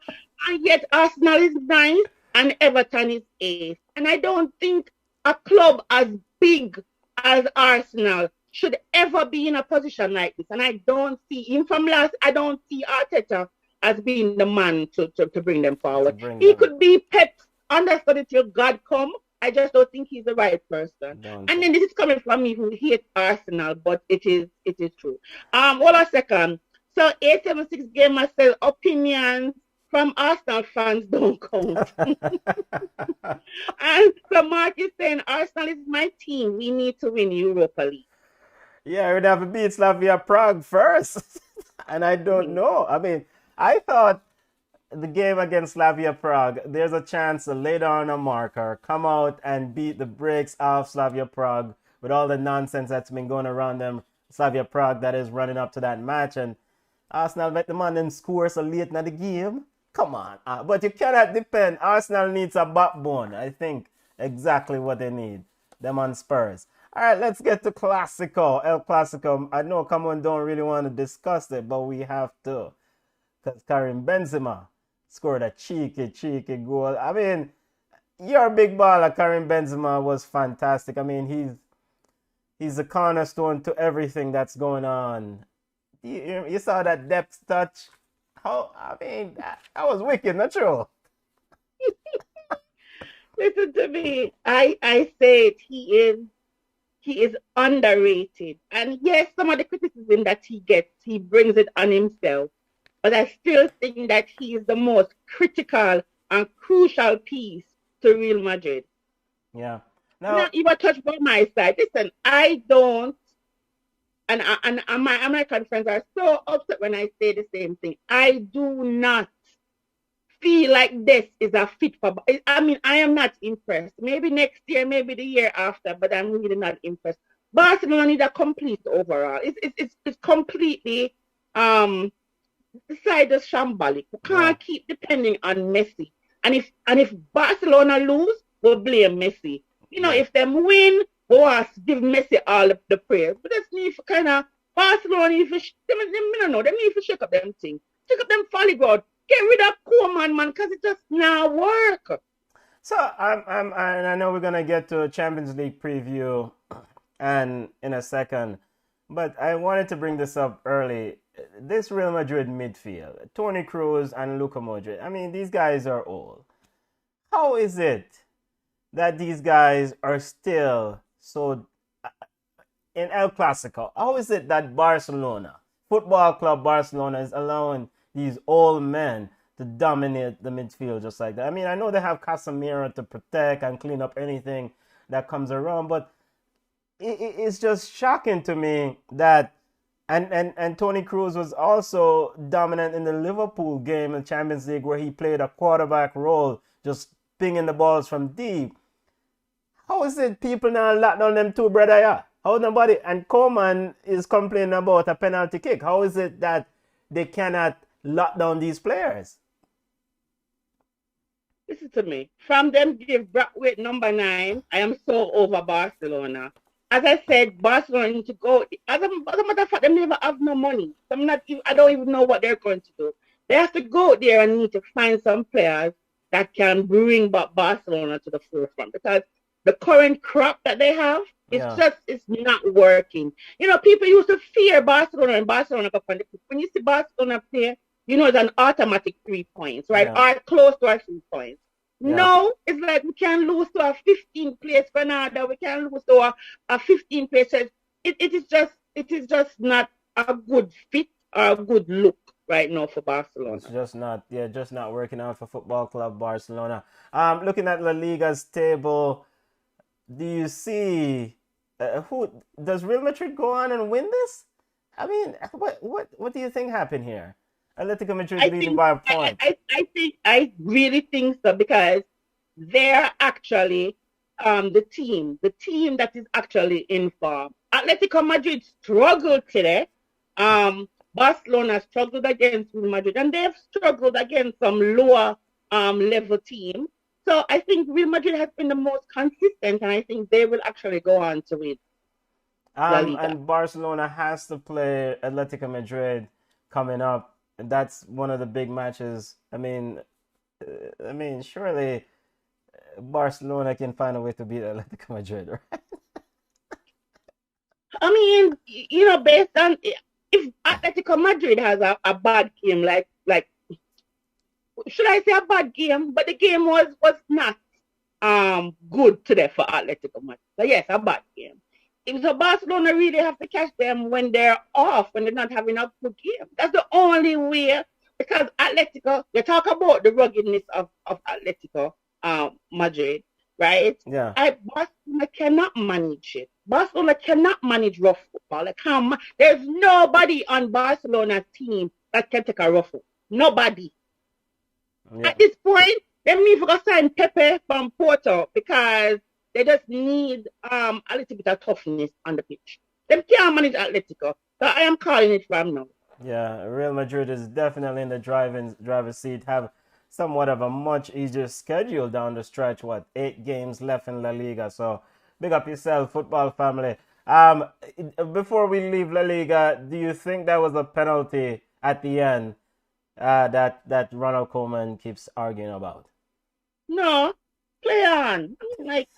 and yet Arsenal is 9 and Everton is 8. And I don't think a club as big as Arsenal should ever be in a position like this. And I don't see, even from last, I don't see Arteta as being the man to bring them forward. He could be Pep understudy till God come. I just don't think he's the right person. And then this is coming from me who hates Arsenal, but it is true. Hold on a second. So 876 game I said opinions from Arsenal fans don't count. And so Mark is saying Arsenal is my team. We need to win Europa League. Yeah, we'd have to beat Slavia Prague first. And I don't know. I mean, I thought the game against Slavia Prague, there's a chance to lay down a marker, come out and beat the brakes off Slavia Prague with all the nonsense that's been going around them. Slavia Prague that is running up to that match, and Arsenal let them on them score so late in the game. Come on. But you cannot depend. Arsenal needs a backbone. I think exactly what they need. Them on Spurs. All right, let's get to Clasico. El Clasico. I know Cameron don't really want to discuss it, but we have to. Because Karim Benzema scored a cheeky goal. I mean, your big baller, Karim Benzema, was fantastic. I mean, he's a cornerstone to everything that's going on. You saw that depth touch. I mean, that was wicked, not true? Listen to me. I say it. He is underrated. And yes, some of the criticism that he gets, he brings it on himself. But I still think that he is the most critical and crucial piece to Real Madrid. Yeah. Not even touch by my side. Listen, I don't, and my American friends are so upset when I say the same thing. I do not feel like this is a fit for. I mean, I am not impressed. Maybe next year, maybe the year after, but I'm really not impressed. Barcelona need a complete overall. It's completely the side is shambolic. We can't keep depending on Messi. And if Barcelona lose, we'll blame Messi. You know, if them win, we'll give Messi all of the praise. But that's need for kind of Barcelona. If they need to shake up them things, shake up them folly ground. Get rid of Koeman, man, because it just not work. So I know we're gonna get to a Champions League preview and in a second, but I wanted to bring this up early. This Real Madrid midfield, Toni Kroos and Luka Modric. I mean, these guys are old. How is it that these guys are still so in El Clasico? How is it that Barcelona, Football Club Barcelona, is allowing these old men to dominate the midfield just like that? I mean, I know they have Casemiro to protect and clean up anything that comes around, but it's just shocking to me that and Toni Kroos was also dominant in the Liverpool game in Champions League where he played a quarterback role, just pinging the balls from deep. How is it people now lock down them two, brother? Yeah? How nobody? And Koeman is complaining about a penalty kick. How is it that they cannot lock down these players? Listen to me. From them give Braithwaite number 9, I am so over Barcelona. As I said, Barcelona need to go. As a matter of fact, they never have no money. I don't even know what they're going to do. They have to go there and need to find some players that can bring back Barcelona to the forefront, because the current crop that they have, it's not working. You know, people used to fear Barcelona and Barcelona. When you see Barcelona play, you know it's an automatic 3 points, right? Or close to 3 points. Yeah. No, it's like we can lose to a 15th place Granada. We can lose to a 15th place. It is just not a good fit or a good look right now for It's Barcelona. just not, yeah, just not working out for Football Club Barcelona. Looking at La Liga's table, do you see who does Real Madrid go on and win this? I mean, what do you think happened here? Atletico Madrid I leading think by a point. I really think so because they're actually the team that is actually in form. Atletico Madrid struggled today. Barcelona struggled against Real Madrid, and they've struggled against some lower level team. So I think Real Madrid has been the most consistent, and I think they will actually go on to win La Liga. And Barcelona has to play Atletico Madrid coming up, and that's one of the big matches. Surely Barcelona can find a way to beat Atletico Madrid, right? I mean, based on if Atletico Madrid has a bad game, like should I say a bad game? But the game was not good today for Atletico Madrid. So yes, a bad game. If so Barcelona really have to catch them when they're off, when they're not having a good game. That's the only way because Atletico, you talk about the ruggedness of Atletico Madrid, right? Yeah. Barcelona cannot manage it. Barcelona cannot manage rough football. There's nobody on Barcelona's team that can take a rough football. Nobody. Yeah. At this point, they need to sign Pepe from Porto because they just need a little bit of toughness on the pitch. They can't manage Atletico. So I am calling it from now. Yeah, Real Madrid is definitely in the driver's seat. Have somewhat of a much easier schedule down the stretch. What, 8 games left in La Liga? So big up yourself, football family. Before we leave La Liga, do you think that was a penalty at the end that Ronald Koeman keeps arguing about? No, play on. Like,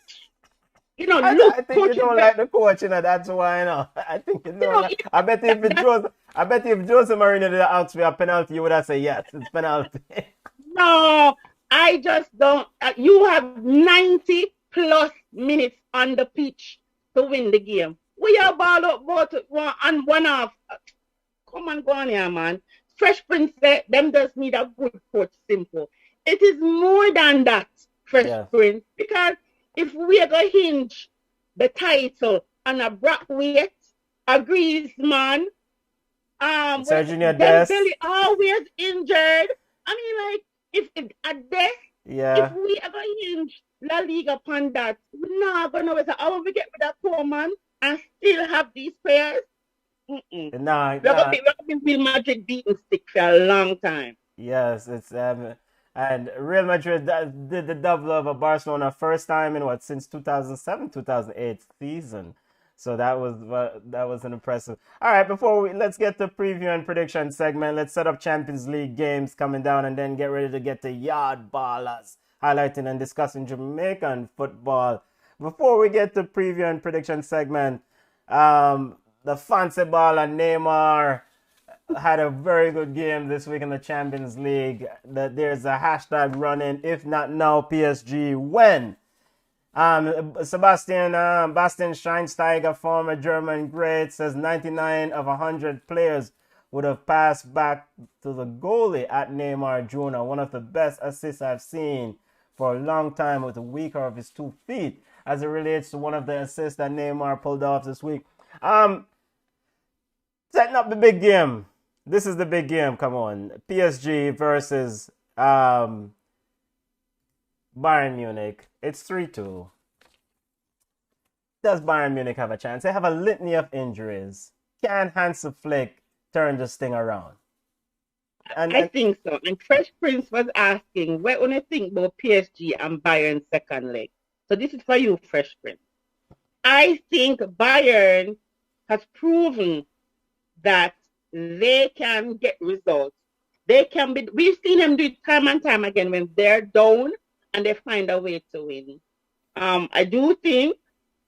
I look, think you coaches, don't like the coach, that's why, I think you don't like. I bet if it was, I bet if Jose Mourinho did ask for a penalty, you would have said yes, it's penalty. no, I just don't. You have 90 plus minutes on the pitch to win the game. We are ball up both one and one off. Come on, go on here, man. Fresh Prince said them just need a good coach, simple. It is more than that, Fresh Prince, because if we are going to hinge the title on a Brockweight, a Griezmann, Sergio Dest, always injured. I mean, like, if at best, if we are going to hinge La Liga upon that, we're not going to say, oh, we get rid of Coleman and still have these players. We're going to be Real Madrid beating stick for a long time. Yes, it's and Real Madrid did the double of a Barcelona first time in since 2007-2008 season. So that was an impressive. All right, let's get to preview and prediction segment. Let's set up Champions League games coming down and then get ready to get to Yard Ballers, highlighting and discussing Jamaican football. Before we get to preview and prediction segment, the fancy baller Neymar had a very good game this week in the Champions League. There's a hashtag running, if not now, PSG when. Bastian Schweinsteiger, former German great, says 99 of 100 players would have passed back to the goalie at Neymar Jr., one of the best assists I've seen for a long time with the weaker of his 2 feet, as it relates to one of the assists that Neymar pulled off this week. Setting up the big game. This is the big game. Come on. PSG versus Bayern Munich. It's 3-2. Does Bayern Munich have a chance? They have a litany of injuries. Can Hansi Flick turn this thing around? I think so. And Fresh Prince was asking, what do you think about PSG and Bayern second leg? So this is for you, Fresh Prince. I think Bayern has proven that they can get results. We've seen them do it time and time again when they're down and they find a way to win. I do think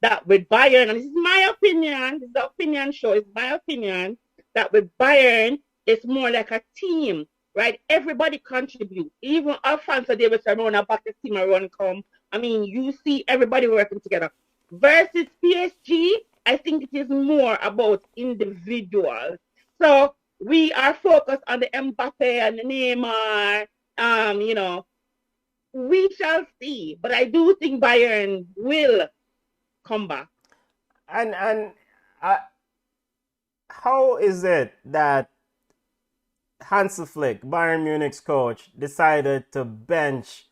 that with Bayern, and this is my opinion, this is my opinion, that with Bayern, it's more like a team right? Everybody contributes. Even Alfonso Davis around back the team around come. I mean, you see everybody working together. Versus PSG, I think it is more about individuals. So we are focused on the Mbappe and the Neymar. You know, we shall see. But I do think Bayern will come back. And how is it that Hansi Flick, Bayern Munich's coach, decided to bench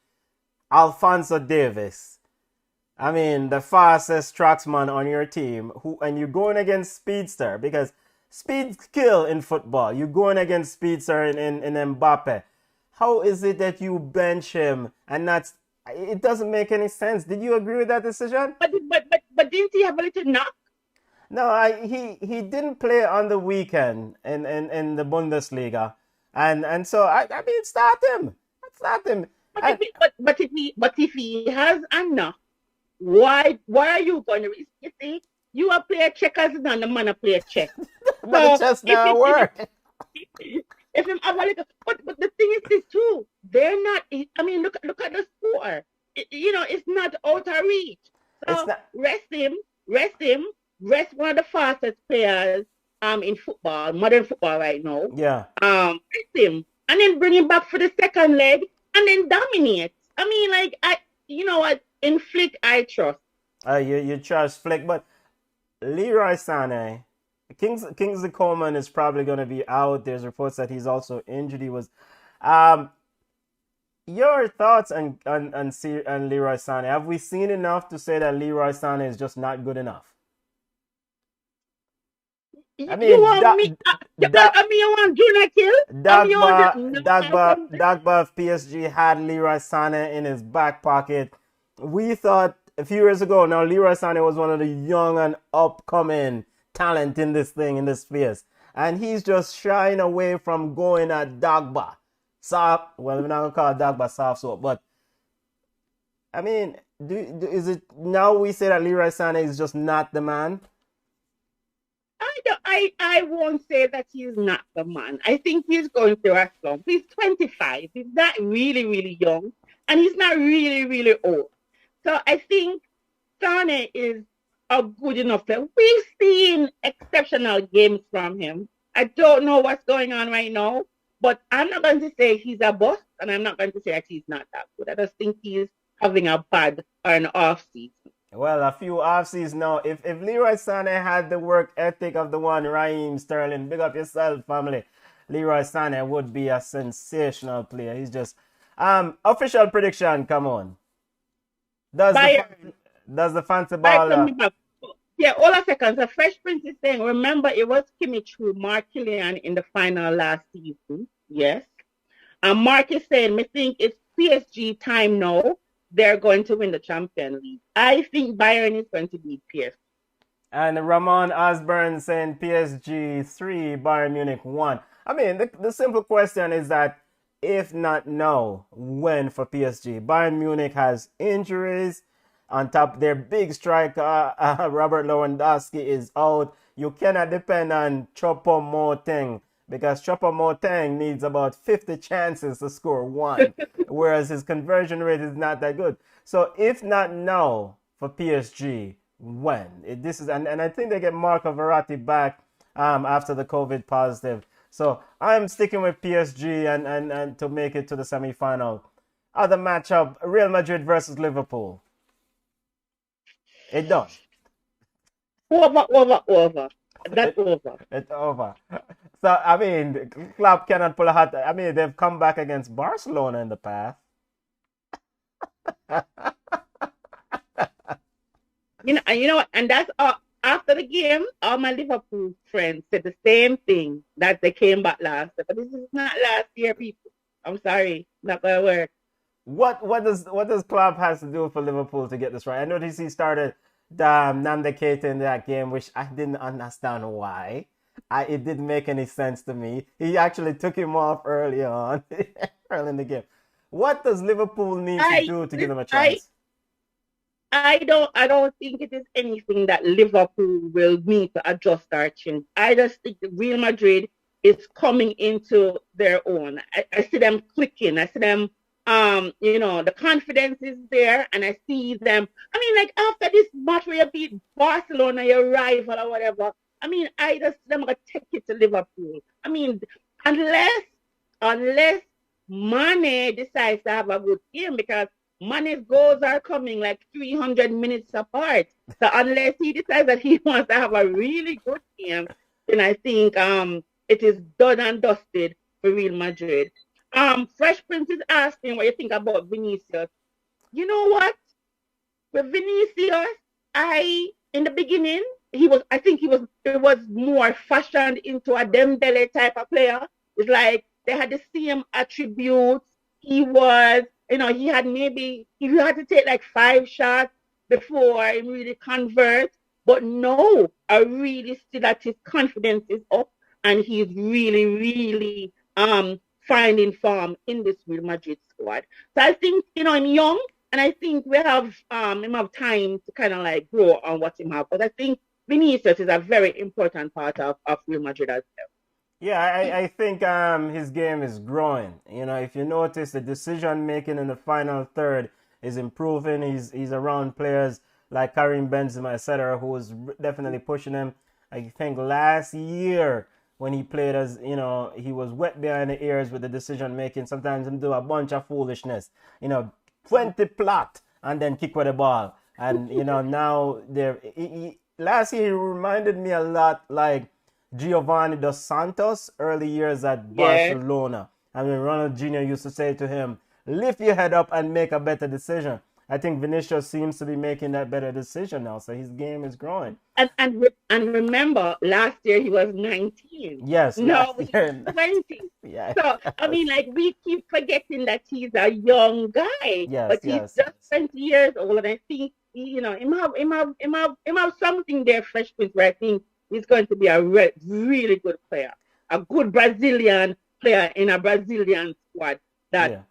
Alfonso Davis? I mean, the fastest tracksman on your team, and you're going against speedster because speed's kill in football. You're going against speedster in Mbappe. How is it that you bench him and not? It doesn't make any sense. Did you agree with that decision? But didn't he have a little knock? No, he didn't play on the weekend in the Bundesliga, and so I mean start him, start him. But if he has a knock, why are you going to risk? You see, you are play checkers and the man a play check. But it just now work. If him have a little, but the thing is this too. They're not. I mean, look at the score. You know, it's not out of reach. It's So not. rest him, rest one of the fastest players in football, modern football right now. Yeah. Rest him, and then bring him back for the second leg, and then dominate. I mean, like you know what? In Flick, I trust. You trust Flick, but Leroy Sané, Kingsley Coleman is probably going to be out. There's reports that he's also injured. He was. Um, your thoughts on Leroy Sané? Have we seen enough to say that Leroy Sané is just not good enough? I mean, you want me? I mean, you want Junior Kill? Dagba of PSG had Leroy Sané in his back pocket. We thought a few years ago, now Leroy Sané was one of the young and upcoming talent in this space. And he's just shying away from going at Dagba. Soft, well, we're not going to call Dagba soft soap, but I mean, is it now we say that Leroy Sané is just not the man? I won't say that he's not the man. I think he's going through a slump. He's 25. He's not really, really young. And he's not really, really old. So I think Sane is a good enough player. We've seen exceptional games from him. I don't know what's going on right now, but I'm not going to say he's a bust, and I'm not going to say that he's not that good. I just think he's having a bad or an off season. Well, a few off seasons now. If Leroy Sané had the work ethic of the one Raheem Sterling, big up yourself, family. Leroy Sané would be a sensational player. He's just official prediction. Come on. Does the fancy ball? Yeah, all a second. So Fresh Prince is saying, remember it was Kimmich who marked Kylian in the final last season. Yes. And Mark is saying, I think it's PSG time now. They're going to win the Champions League. I think Bayern is going to beat PSG. And Ramon Osborne saying PSG 3, Bayern Munich 1. I mean, the simple question is that if not now, when for PSG? Bayern Munich has injuries. On top, their big striker, Robert Lewandowski, is out. You cannot depend on Choupo-Moting because Choupo-Moting needs about 50 chances to score one, whereas his conversion rate is not that good. So if not now for PSG, when? And I think they get Marco Verratti back after the COVID positive. So I'm sticking with PSG and to make it to the semi-final. Other matchup, Real Madrid versus Liverpool. It done. Over. That's over. It's over. So, I mean, Klopp cannot pull a hat. I mean, they've come back against Barcelona in the past. You know, and that's after the game, all my Liverpool friends said the same thing, that they came back last year. But this is not last year, people. I'm sorry, not gonna work. What does Klopp has to do for Liverpool to get this right? I noticed he started Nanda Keita in that game, which I didn't understand why. It didn't make any sense to me. He actually took him off early on, early in the game. What does Liverpool need to do to give them a chance? I don't think it is anything that Liverpool will need to adjust or change. I just think Real Madrid is coming into their own. I see them clicking. I see them, the confidence is there, and I see them. I mean, like after this match where you beat Barcelona, your rival or whatever. I mean, I just them gonna take it to Liverpool. I mean, unless Mane decides to have a good game, because Mane's goals are coming like 300 minutes apart. So unless he decides that he wants to have a really good game, then I think it is done and dusted for Real Madrid. Fresh Prince is asking what you think about Vinicius. You know what? With Vinicius, in the beginning, I think it was more fashioned into a Dembele type of player. It's like they had the same attributes. He was, he had maybe, he had to take like 5 shots before he really convert. But no, I really see that his confidence is up, and he's really, really finding form in this Real Madrid squad. So I think, I'm young, and I think we have him have time to kind of like grow on what him have. But I think Vinicius is a very important part of Real Madrid as well. Yeah, I think his game is growing. If you notice, the decision making in the final third is improving. He's around players like Karim Benzema, etc., who was definitely pushing him. I think last year when he played, as he was wet behind the ears with the decision making. Sometimes he do a bunch of foolishness, 20 plot and then kick with the ball. And now last year he reminded me a lot like Giovanni dos Santos early years at Barcelona. I mean, Ronald Jr. used to say to him, lift your head up and make a better decision. I think Vinicius seems to be making that better decision now, so his game is growing. And remember, last year he was 19. Yes. No, he's 20. Yeah. So, I mean, like, we keep forgetting that he's a young guy. Yes, but he's just 20 years old, and I think, him have something there, Fresh Prince, where I think he's going to be a really good player. A good Brazilian player in a Brazilian squad that,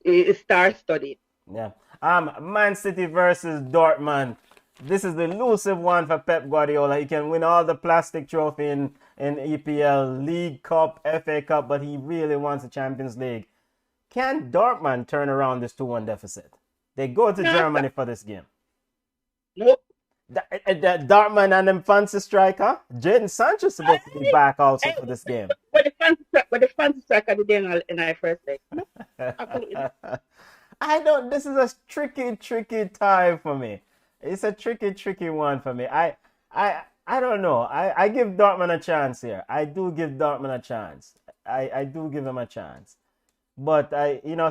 is star-studded. Yeah. Man City versus Dortmund. This is the elusive one for Pep Guardiola. He can win all the plastic trophy in EPL, League Cup, FA Cup, but he really wants the Champions League. Can Dortmund turn around this 2-1 deficit? They go to Germany for this game. Nope. Dortmund and them fancy striker, Jadon Sancho is supposed to be back also for this game. But the fancy striker did in our first leg. Absolutely. This is a tricky time for me. It's a tricky one for me. I don't know. I give Dortmund a chance here. I do give Dortmund a chance. I do give him a chance. But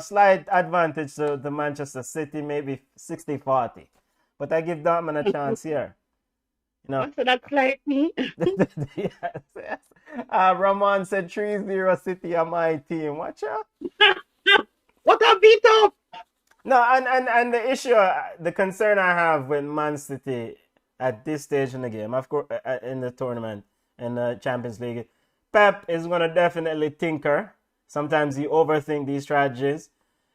slight advantage to the Manchester City, maybe 60-40. But I give Dortmund a chance here. So that's like me. yes. Ramon said 3-0 City on my team. Watch out. What a beat up! No, and the issue, the concern I have with Man City at this stage in the game, of course, in the tournament, in the Champions League, Pep is going to definitely tinker. Sometimes he overthink these strategies.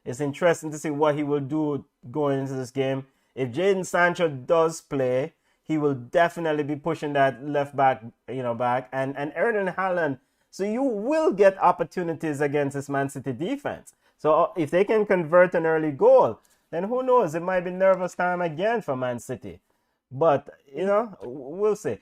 It's interesting to see what he will do going into this game. If Jadon Sancho does play, he will definitely be pushing that left back, back, and Erling Haaland. So you will get opportunities against this Man City defense. So if they can convert an early goal, then who knows? It might be nervous time again for Man City. But, we'll see.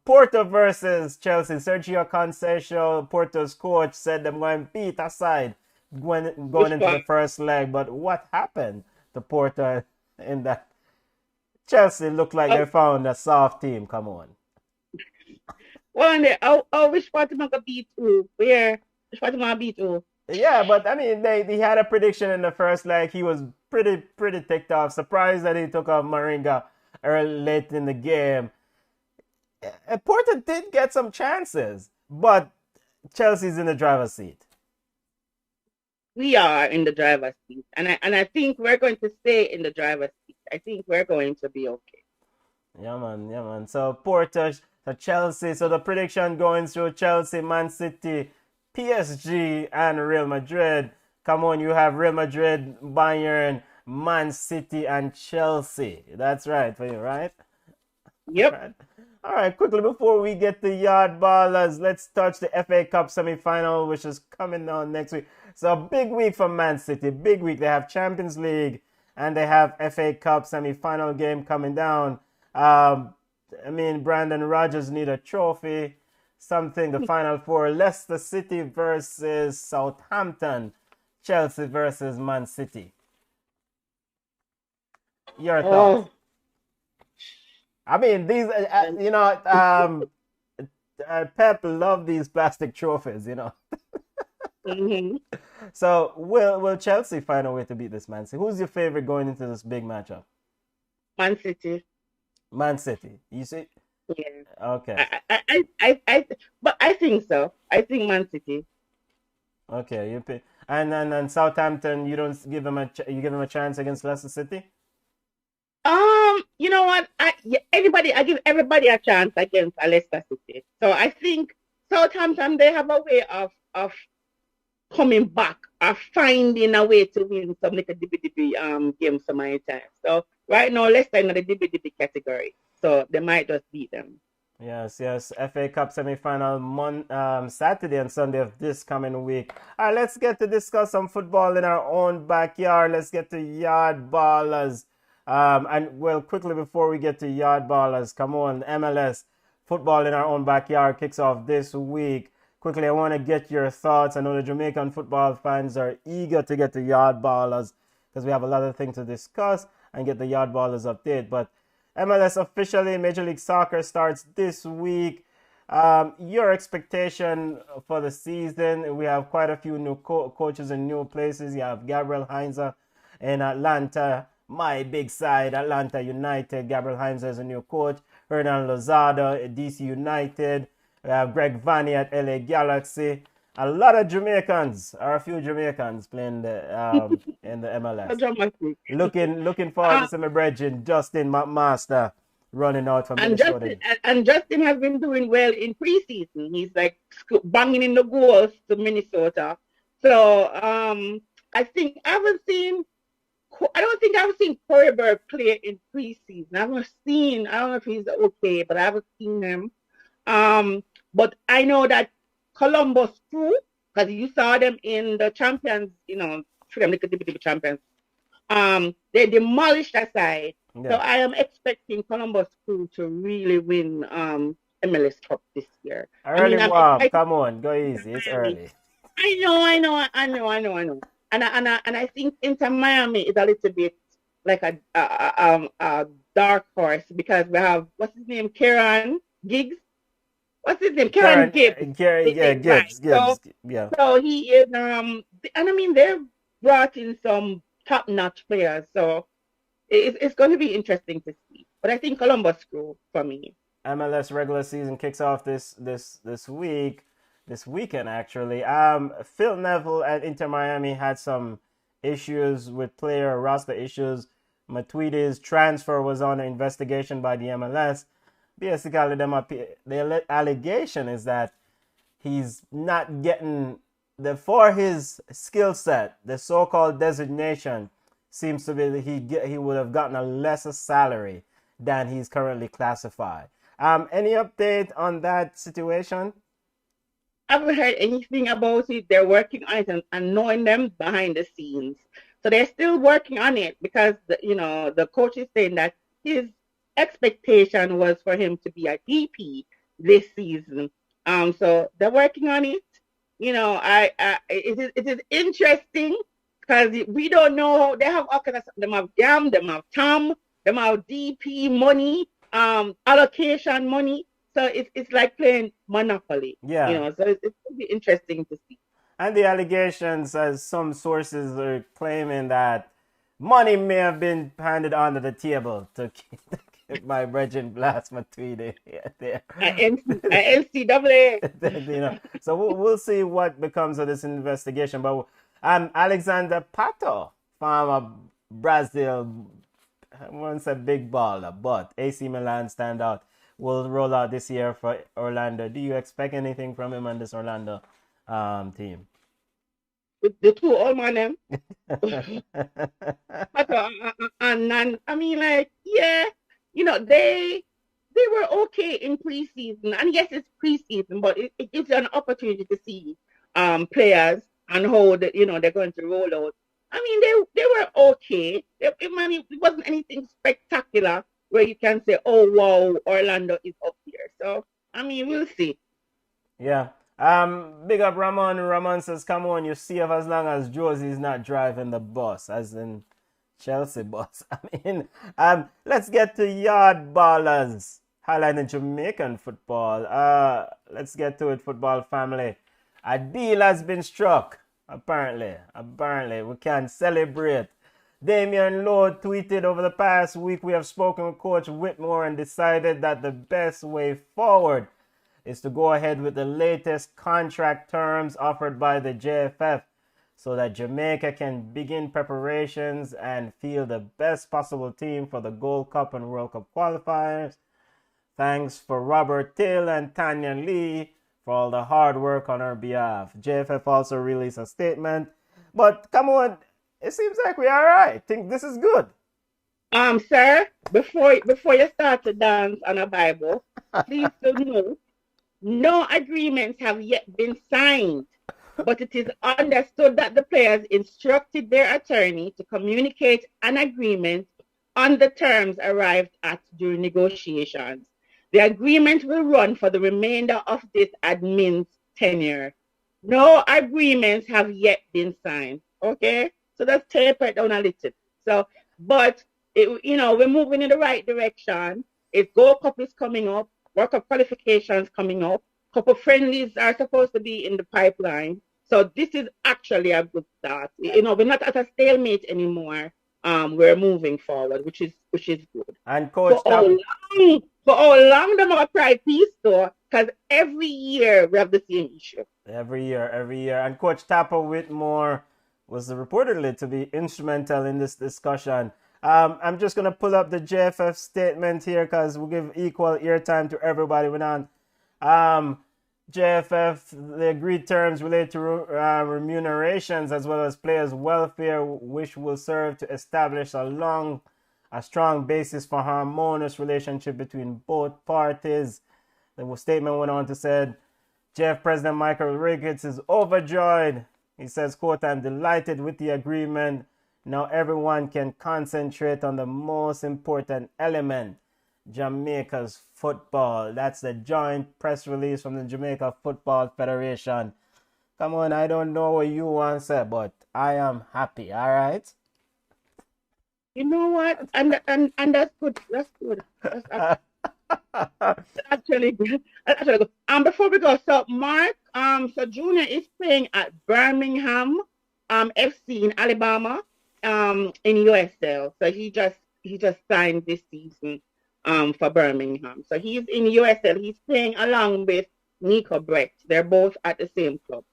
Porto versus Chelsea. Sergio Conceição, Porto's coach, said they're going to beat aside going into the first leg. But what happened to Porto in that? Chelsea looked like they found a soft team. Come on. Well, which part am I going to beat who? Which part am I going to beat who? Yeah, but I mean, they had a prediction in the first leg. He was pretty ticked off. Surprised that he took off Moringa late in the game. Porto did get some chances, but Chelsea's in the driver's seat. We are in the driver's seat, and I think we're going to stay in the driver's seat. I think we're going to be okay. Yeah, man. So Porto, so Chelsea. So the prediction going through: Chelsea, Man City, PSG, and Real Madrid. Come on, you have Real Madrid, Bayern, Man City, and Chelsea. That's right for you, right? Yep. Right. All right, quickly before we get to Yard Ballers, let's touch the FA Cup semi-final, which is coming on next week. So a big week for Man City, big week. They have Champions League and they have FA Cup semi-final game coming down. I mean, Brandon Rodgers need a trophy, something. The Final Four: Leicester City versus Southampton, Chelsea versus Man City. Your thoughts? Oh, I mean, these, Pep love these plastic trophies, mhm. So will Chelsea find a way to beat this Man City? Who's your favorite going into this big matchup? Man City. Man City. You see? Yeah. Okay. But I think so. I think Man City. Okay. You pick. And Southampton. You don't give them you give them a chance against Leicester City. You know what? I give everybody a chance against Leicester City. So I think Southampton, they have a way of coming back or finding a way to win some little DB games some of the time. So right now, Leicester in the DB category. So they might just beat them. Yes, yes. FA Cup semi-final Saturday and Sunday of this coming week. All right, let's get to discuss some football in our own backyard. Let's get to Yard Ballers. And well, quickly before we get to Yard Ballers, come on, MLS football in our own backyard kicks off this week. Quickly, I want to get your thoughts. I know the Jamaican football fans are eager to get to Yard Ballers because we have a lot of things to discuss and get the Yard Ballers update. But MLS officially, Major League Soccer starts this week. Your expectation for the season? We have quite a few new coaches in new places. You have Gabriel Heinze in Atlanta. My big side, Atlanta United. Gabriel Heinze is a new coach. Hernan Lozada at DC United. We have Greg Vanney at LA Galaxy. A lot of Jamaicans, or a few Jamaicans playing in the MLS. Looking forward to some brethren, Justin McMaster running out from Minnesota. And Justin has been doing well in preseason. He's like banging in the goals to Minnesota. So I think I don't think I've seen Coreyberg play in preseason. I don't know if he's okay, but I haven't seen him. But I know that Columbus Crew, because you saw them in the champions, freedom the champions. They demolished that side. Yeah. So I am expecting Columbus Crew to really win MLS Cup this year. Early come on, go easy. It's early. I know. And I think Inter Miami is a little bit like a dark horse because we have what's his name, Kieran Gibbs. What's his name? Kieran Gibbs. Gibbs. So he is and I mean they've brought in some top-notch players, so it's going to be interesting to see. But I think Columbus Crew for me. MLS regular season kicks off this weekend actually. Phil Neville at Inter Miami had some issues with player roster issues. Matuidi's transfer was under investigation by the MLS. Basically, the allegation is that he's not getting for his skill set. The so-called designation seems to be he would have gotten a lesser salary than he's currently classified. Any update on that situation? I haven't heard anything about it. They're working on it and knowing them behind the scenes. So they're still working on it because the coach is saying that his expectation was for him to be a DP this season. So they're working on it. It is interesting because we don't know. They have all kinds of stuff. Them have Gam, them have Tom, them have DP money, allocation money. So it's like playing Monopoly. Yeah. So it's going to be interesting to see. And the allegations, as some sources are claiming, that money may have been handed under the table to keep my brethren blast my tweet there. NCAA. So we'll see what becomes of this investigation. But Alexander Pato, former Brazil, I won't say big baller, but AC Milan standout, will roll out this year for Orlando. Do you expect anything from him and this Orlando team? The two old man and I mean, like, yeah, they they were okay in preseason. And yes, it's preseason, but it gives you an opportunity to see players and how they're going to roll out. I mean, they were okay. It wasn't anything spectacular where you can say, oh wow, Orlando is up here. So I mean, we'll see. Yeah. Big up Ramon. Ramon says, come on, you see if as long as Josie's not driving the bus, as in Chelsea bus. I mean, let's get to yard ballers highlighting Jamaican football. Let's get to it, football family. A deal has been struck. Apparently, we can celebrate. Damian Lowe tweeted, over the past week we have spoken with Coach Whitmore and decided that the best way forward is to go ahead with the latest contract terms offered by the JFF so that Jamaica can begin preparations and field the best possible team for the Gold Cup and World Cup qualifiers. Thanks for Robert Till and Tanya Lee for all the hard work on our behalf. JFF also released a statement. But come on, it seems like we're all right. Think this is good. Sir, before you start to dance on a Bible, please do note, no agreements have yet been signed, but it is understood that the players instructed their attorney to communicate an agreement on the terms arrived at during negotiations. The agreement will run for the remainder of this admin's tenure. No agreements have yet been signed. Okay? So let's taper it down a little. So, but, we're moving in the right direction. It's Gold Cup is coming up. World Cup qualifications coming up. Couple friendlies are supposed to be in the pipeline. So this is actually a good start. We're not at a stalemate anymore. We're moving forward, which is good. And Coach, for how long them are try peace though, because every year we have the same issue. Every year. And Coach Tapper Whitmore was reportedly to be instrumental in this discussion. I'm just going to pull up the JFF statement here because we'll give equal airtime to everybody. JFF, the agreed terms relate to remunerations as well as players' welfare, which will serve to establish a strong basis for harmonious relationship between both parties. The statement went on to say, JF President Michael Ricketts is overjoyed. He says, quote, I'm delighted with the agreement. Now everyone can concentrate on the most important element, Jamaica's football. That's the joint press release from the Jamaica Football Federation. Come on, I don't know what you want to say, but I am happy, all right? You know what? And that's good. That's good. That's actually good. Before we go, so Mark, so Junior is playing at Birmingham FC in Alabama in USL. So he just signed this season for Birmingham. So he's in USL. He's playing along with Nico Brett. They're both at the same club.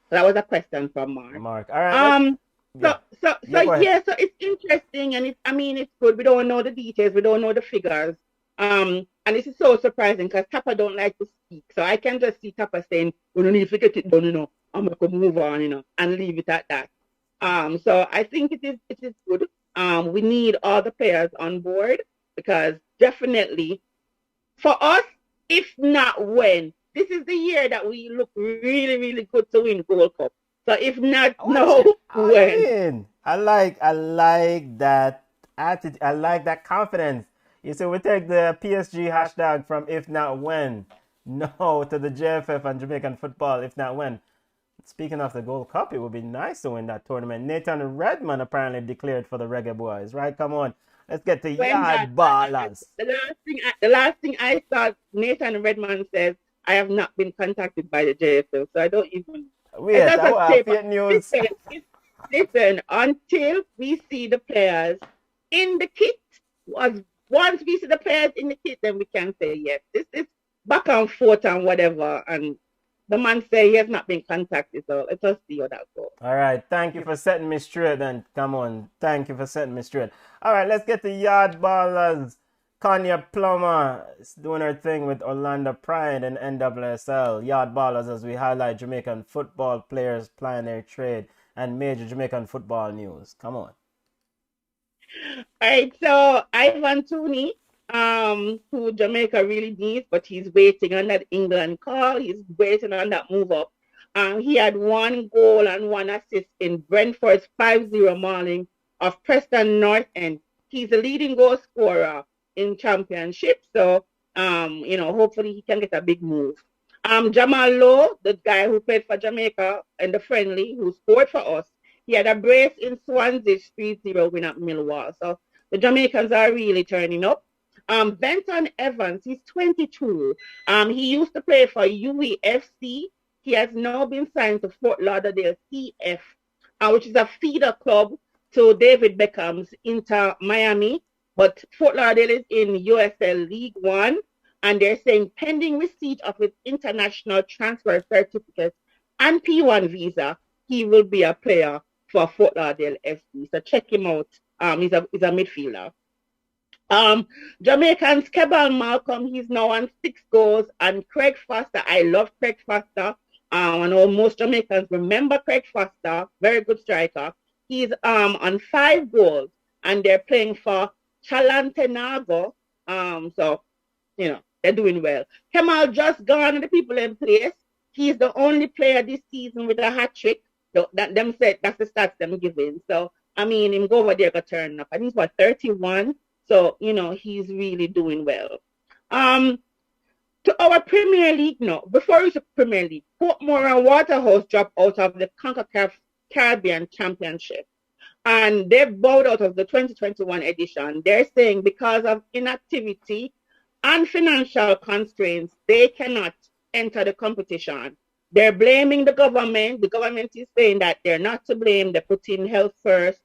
So that was a question from Mark. All right. So it's interesting and it's good. We don't know the details. We don't know the figures. And this is so surprising because Tapper don't like to speak. So I can just see Tapper saying, we don't need to get it done, I'm going to move on, and leave it at that. So I think it is good. We need all the players on board because definitely for us, if not when, this is the year that we look really, really good to win Gold Cup. So if not when. I like that attitude. I like that confidence. You see, we take the PSG hashtag from if not when, no, to the JFF and Jamaican football, if not when. Speaking of the Gold Cup, it would be nice to win that tournament. Nathan Redmond apparently declared for the Reggaeboyz, right? Come on. Let's get to yard ballers. The last thing I saw, Nathan Redmond says, I have not been contacted by the JFL, so I don't even... Wait, fake news. Listen, until we see the players in the kit, once we see the players in the kit, then we can say yes. This is back and forth and whatever, and the man say he has not been contacted, so let us see how that goes. All right, thank you for setting me straight then. Come on, thank you for setting me straight. All right, let's get to yard ballers. Konya Plummer is doing her thing with Orlando Pride and NWSL. Yard ballers as we highlight Jamaican football players plying their trade and major Jamaican football news. Come on. All right, so Ivan Tooney who Jamaica really needs, but he's waiting on that England call. He's waiting on that move up. He had 1 goal and 1 assist in Brentford's 5-0 mauling of Preston North End. He's the leading goal scorer in championship. So, hopefully he can get a big move. Jamal Lowe, the guy who played for Jamaica in the friendly, who scored for us, he had a brace in Swansea's 3-0 win at Millwall. So the Jamaicans are really turning up. Benton Evans, he's 22. He used to play for UEFC. He has now been signed to Fort Lauderdale CF, which is a feeder club to David Beckham's Inter Miami. But Fort Lauderdale is in USL League One, and they're saying pending receipt of his international transfer certificate and P1 visa, he will be a player for Fort Lauderdale FC. So check him out. He's a midfielder. Jamaicans Kebal Malcolm, he's now on 6 goals, and Craig Foster, I love Craig Foster. I know most Jamaicans remember Craig Foster, very good striker. He's on 5 goals, and they're playing for Chalantenago. So they're doing well. Kemal just gone, and the people in place. He's the only player this season with a hat trick. Them said that's the stats them giving. So him go over there go turn up, and he's 31. So, he's really doing well. To our Premier League now, before we to Premier League, Portmore and Waterhouse dropped out of the CONCACAF Caribbean Championship. And they've bowed out of the 2021 edition. They're saying because of inactivity and financial constraints, they cannot enter the competition. They're blaming the government. The government is saying that they're not to blame. They're putting health first.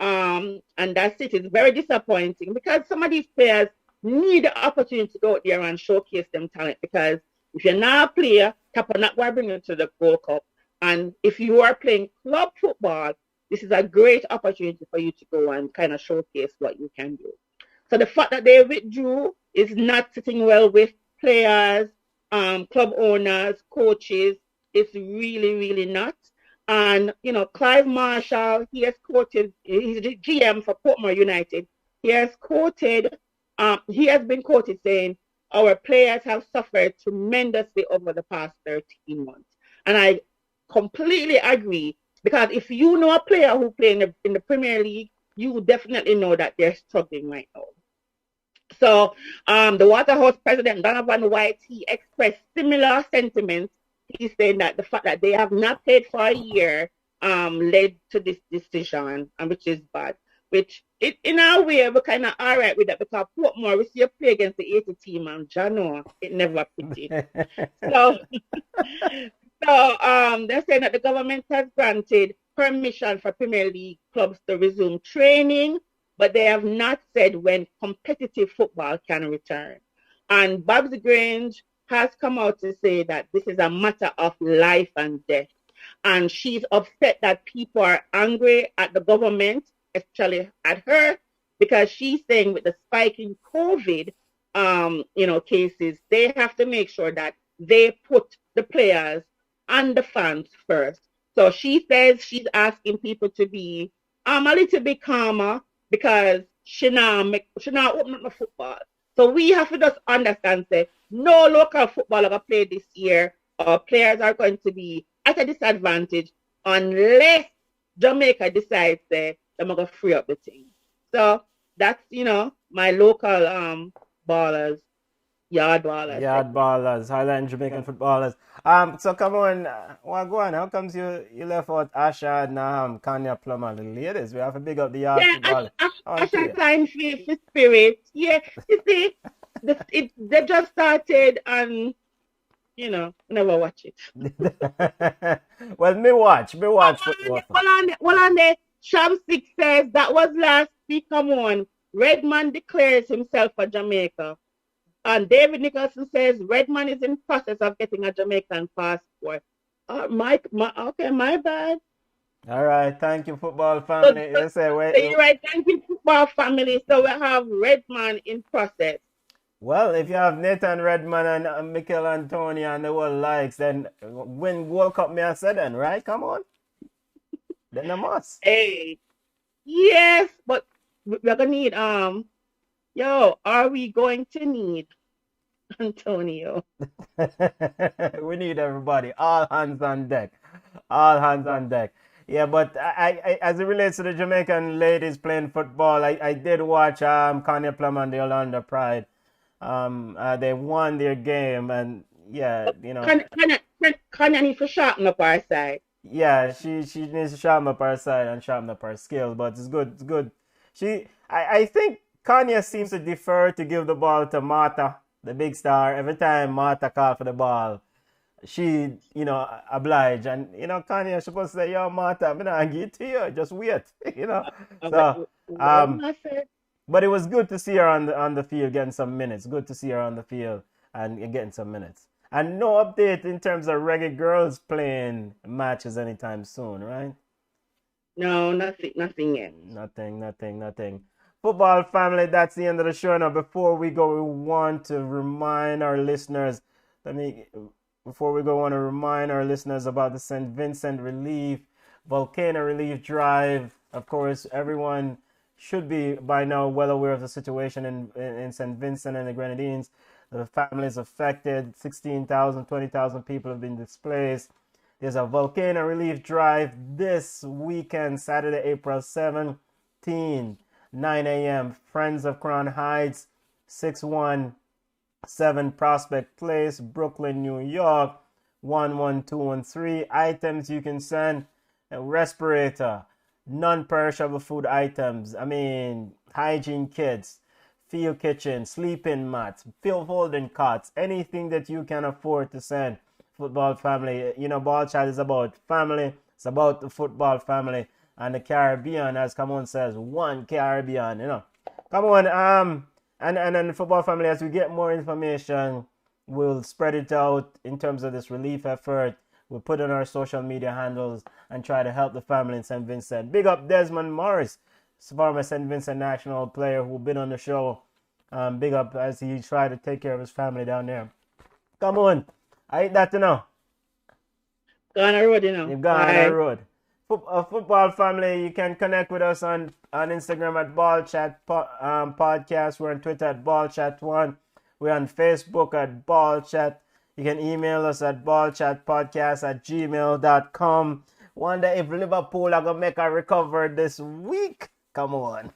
And that's it. It's very disappointing because some of these players need the opportunity to go out there and showcase them talent, because if you're not a player, Tapa not going to bring you to the Gold Cup. And if you are playing club football, this is a great opportunity for you to go and kind of showcase what you can do. So the fact that they withdrew is not sitting well with players, club owners, coaches. It's really, really not. And, Clive Marshall, he has quoted, he's the GM for Portmore United. He has been quoted saying, our players have suffered tremendously over the past 13 months. And I completely agree, because if you know a player who plays in the Premier League, you definitely know that they're struggling right now. So the Waterhouse president, Donovan White, he expressed similar sentiments. He's saying that the fact that they have not played for a year led to this decision, and which is bad. Which, in our way, we're kind of all right with that, because Portmore, we see a play against the 80 team, and Jano, it never pretty. So they're saying that the government has granted permission for Premier League clubs to resume training, but they have not said when competitive football can return. And Babs Grange has come out to say that this is a matter of life and death. And she's upset that people are angry at the government, especially at her, because she's saying with the spike in COVID, cases, they have to make sure that they put the players and the fans first. So she says she's asking people to be a little bit calmer, because she not open up the football. So we have to just understand that no local footballer going to play this year, or players are going to be at a disadvantage unless Jamaica decides that they're going to free up the team. So that's, my local ballers, yard ballers. Yard ballers, Highland Jamaican footballers. So come on, go on. How comes you left out Asha and Kanya Plummer, the ladies? We have to big up the yard football. Asha time for spirit. Yeah, you see, they just started, and never watch it. Well, me watch football. Well, on the Shamsik says that was last week. Come on, Redman declares himself for Jamaica. And David Nicholson says Redman is in process of getting a Jamaican passport. My bad. All right, thank you, football family. You're right, thank you, football family. So we have Redman in process. Well, if you have Nathan Redman and Mikel Antonio and the whole likes, then win World Cup, me I said then, right? Come on. Then I must. Hey, yes, but we're gonna need Yo, are we going to need Antonio? We need everybody. All hands on deck. All hands on deck. Yeah, but as it relates to the Jamaican ladies playing football, I did watch Kanye Plum and the Orlando Pride. They won their game, and yeah, you know, Can need to sharpen up our side. yeah, she needs to sharpen up her side and sharpen up her skill, but it's good. It's good. I think Kanye seems to defer to give the ball to Martha, the big star. Every time Martha called for the ball, she, oblige. And, Kanye is supposed to say, yo, Martha, I'm going to give it to you. Just wait, you know. So, What um, I said. but it was good to see her on the field getting some minutes. Good to see her on the field and getting some minutes. And no update in terms of Reggae Girls playing matches anytime soon, right? No, nothing yet. Nothing. Football family, that's the end of the show. Now, before we go, we want to remind our listeners. Let me Before we go, I want to remind our listeners about the St. Vincent Relief Volcano Relief Drive. Of course, everyone should be by now well aware of the situation in St. Vincent and the Grenadines. The families affected, 16,000, 20,000 people have been displaced. There's a volcano relief drive this weekend, Saturday, April 17, 9 a.m. Friends of Crown Heights, 617 Prospect Place, Brooklyn, New York, 11213. Items you can send: a respirator, non-perishable food items. Hygiene kits, field kitchen, sleeping mats, field holding cots, anything that you can afford to send. Football family, Ballchat is about family. It's about the football family and the Caribbean, as Camon says, one Caribbean. Come on, and then the football family, as we get more information, we'll spread it out in terms of this relief effort. We'll put on our social media handles and try to help the family in St. Vincent. Big up Desmond Morris, former St. Vincent national player who's been on the show. Big up as he tried to take care of his family down there. Come on. I hate that to know. Gone on road, You've gone on the road. Football family, you can connect with us on Instagram at Ballchat Podcast. We're on Twitter at Ballchat1. We're on Facebook at Ballchat. You can email us at ballchatpodcast@gmail.com. Wonder if Liverpool are going to make a recovery this week. Come on.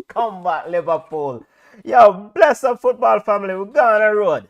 Come back, Liverpool. Yo, bless up football family. We're going on the road.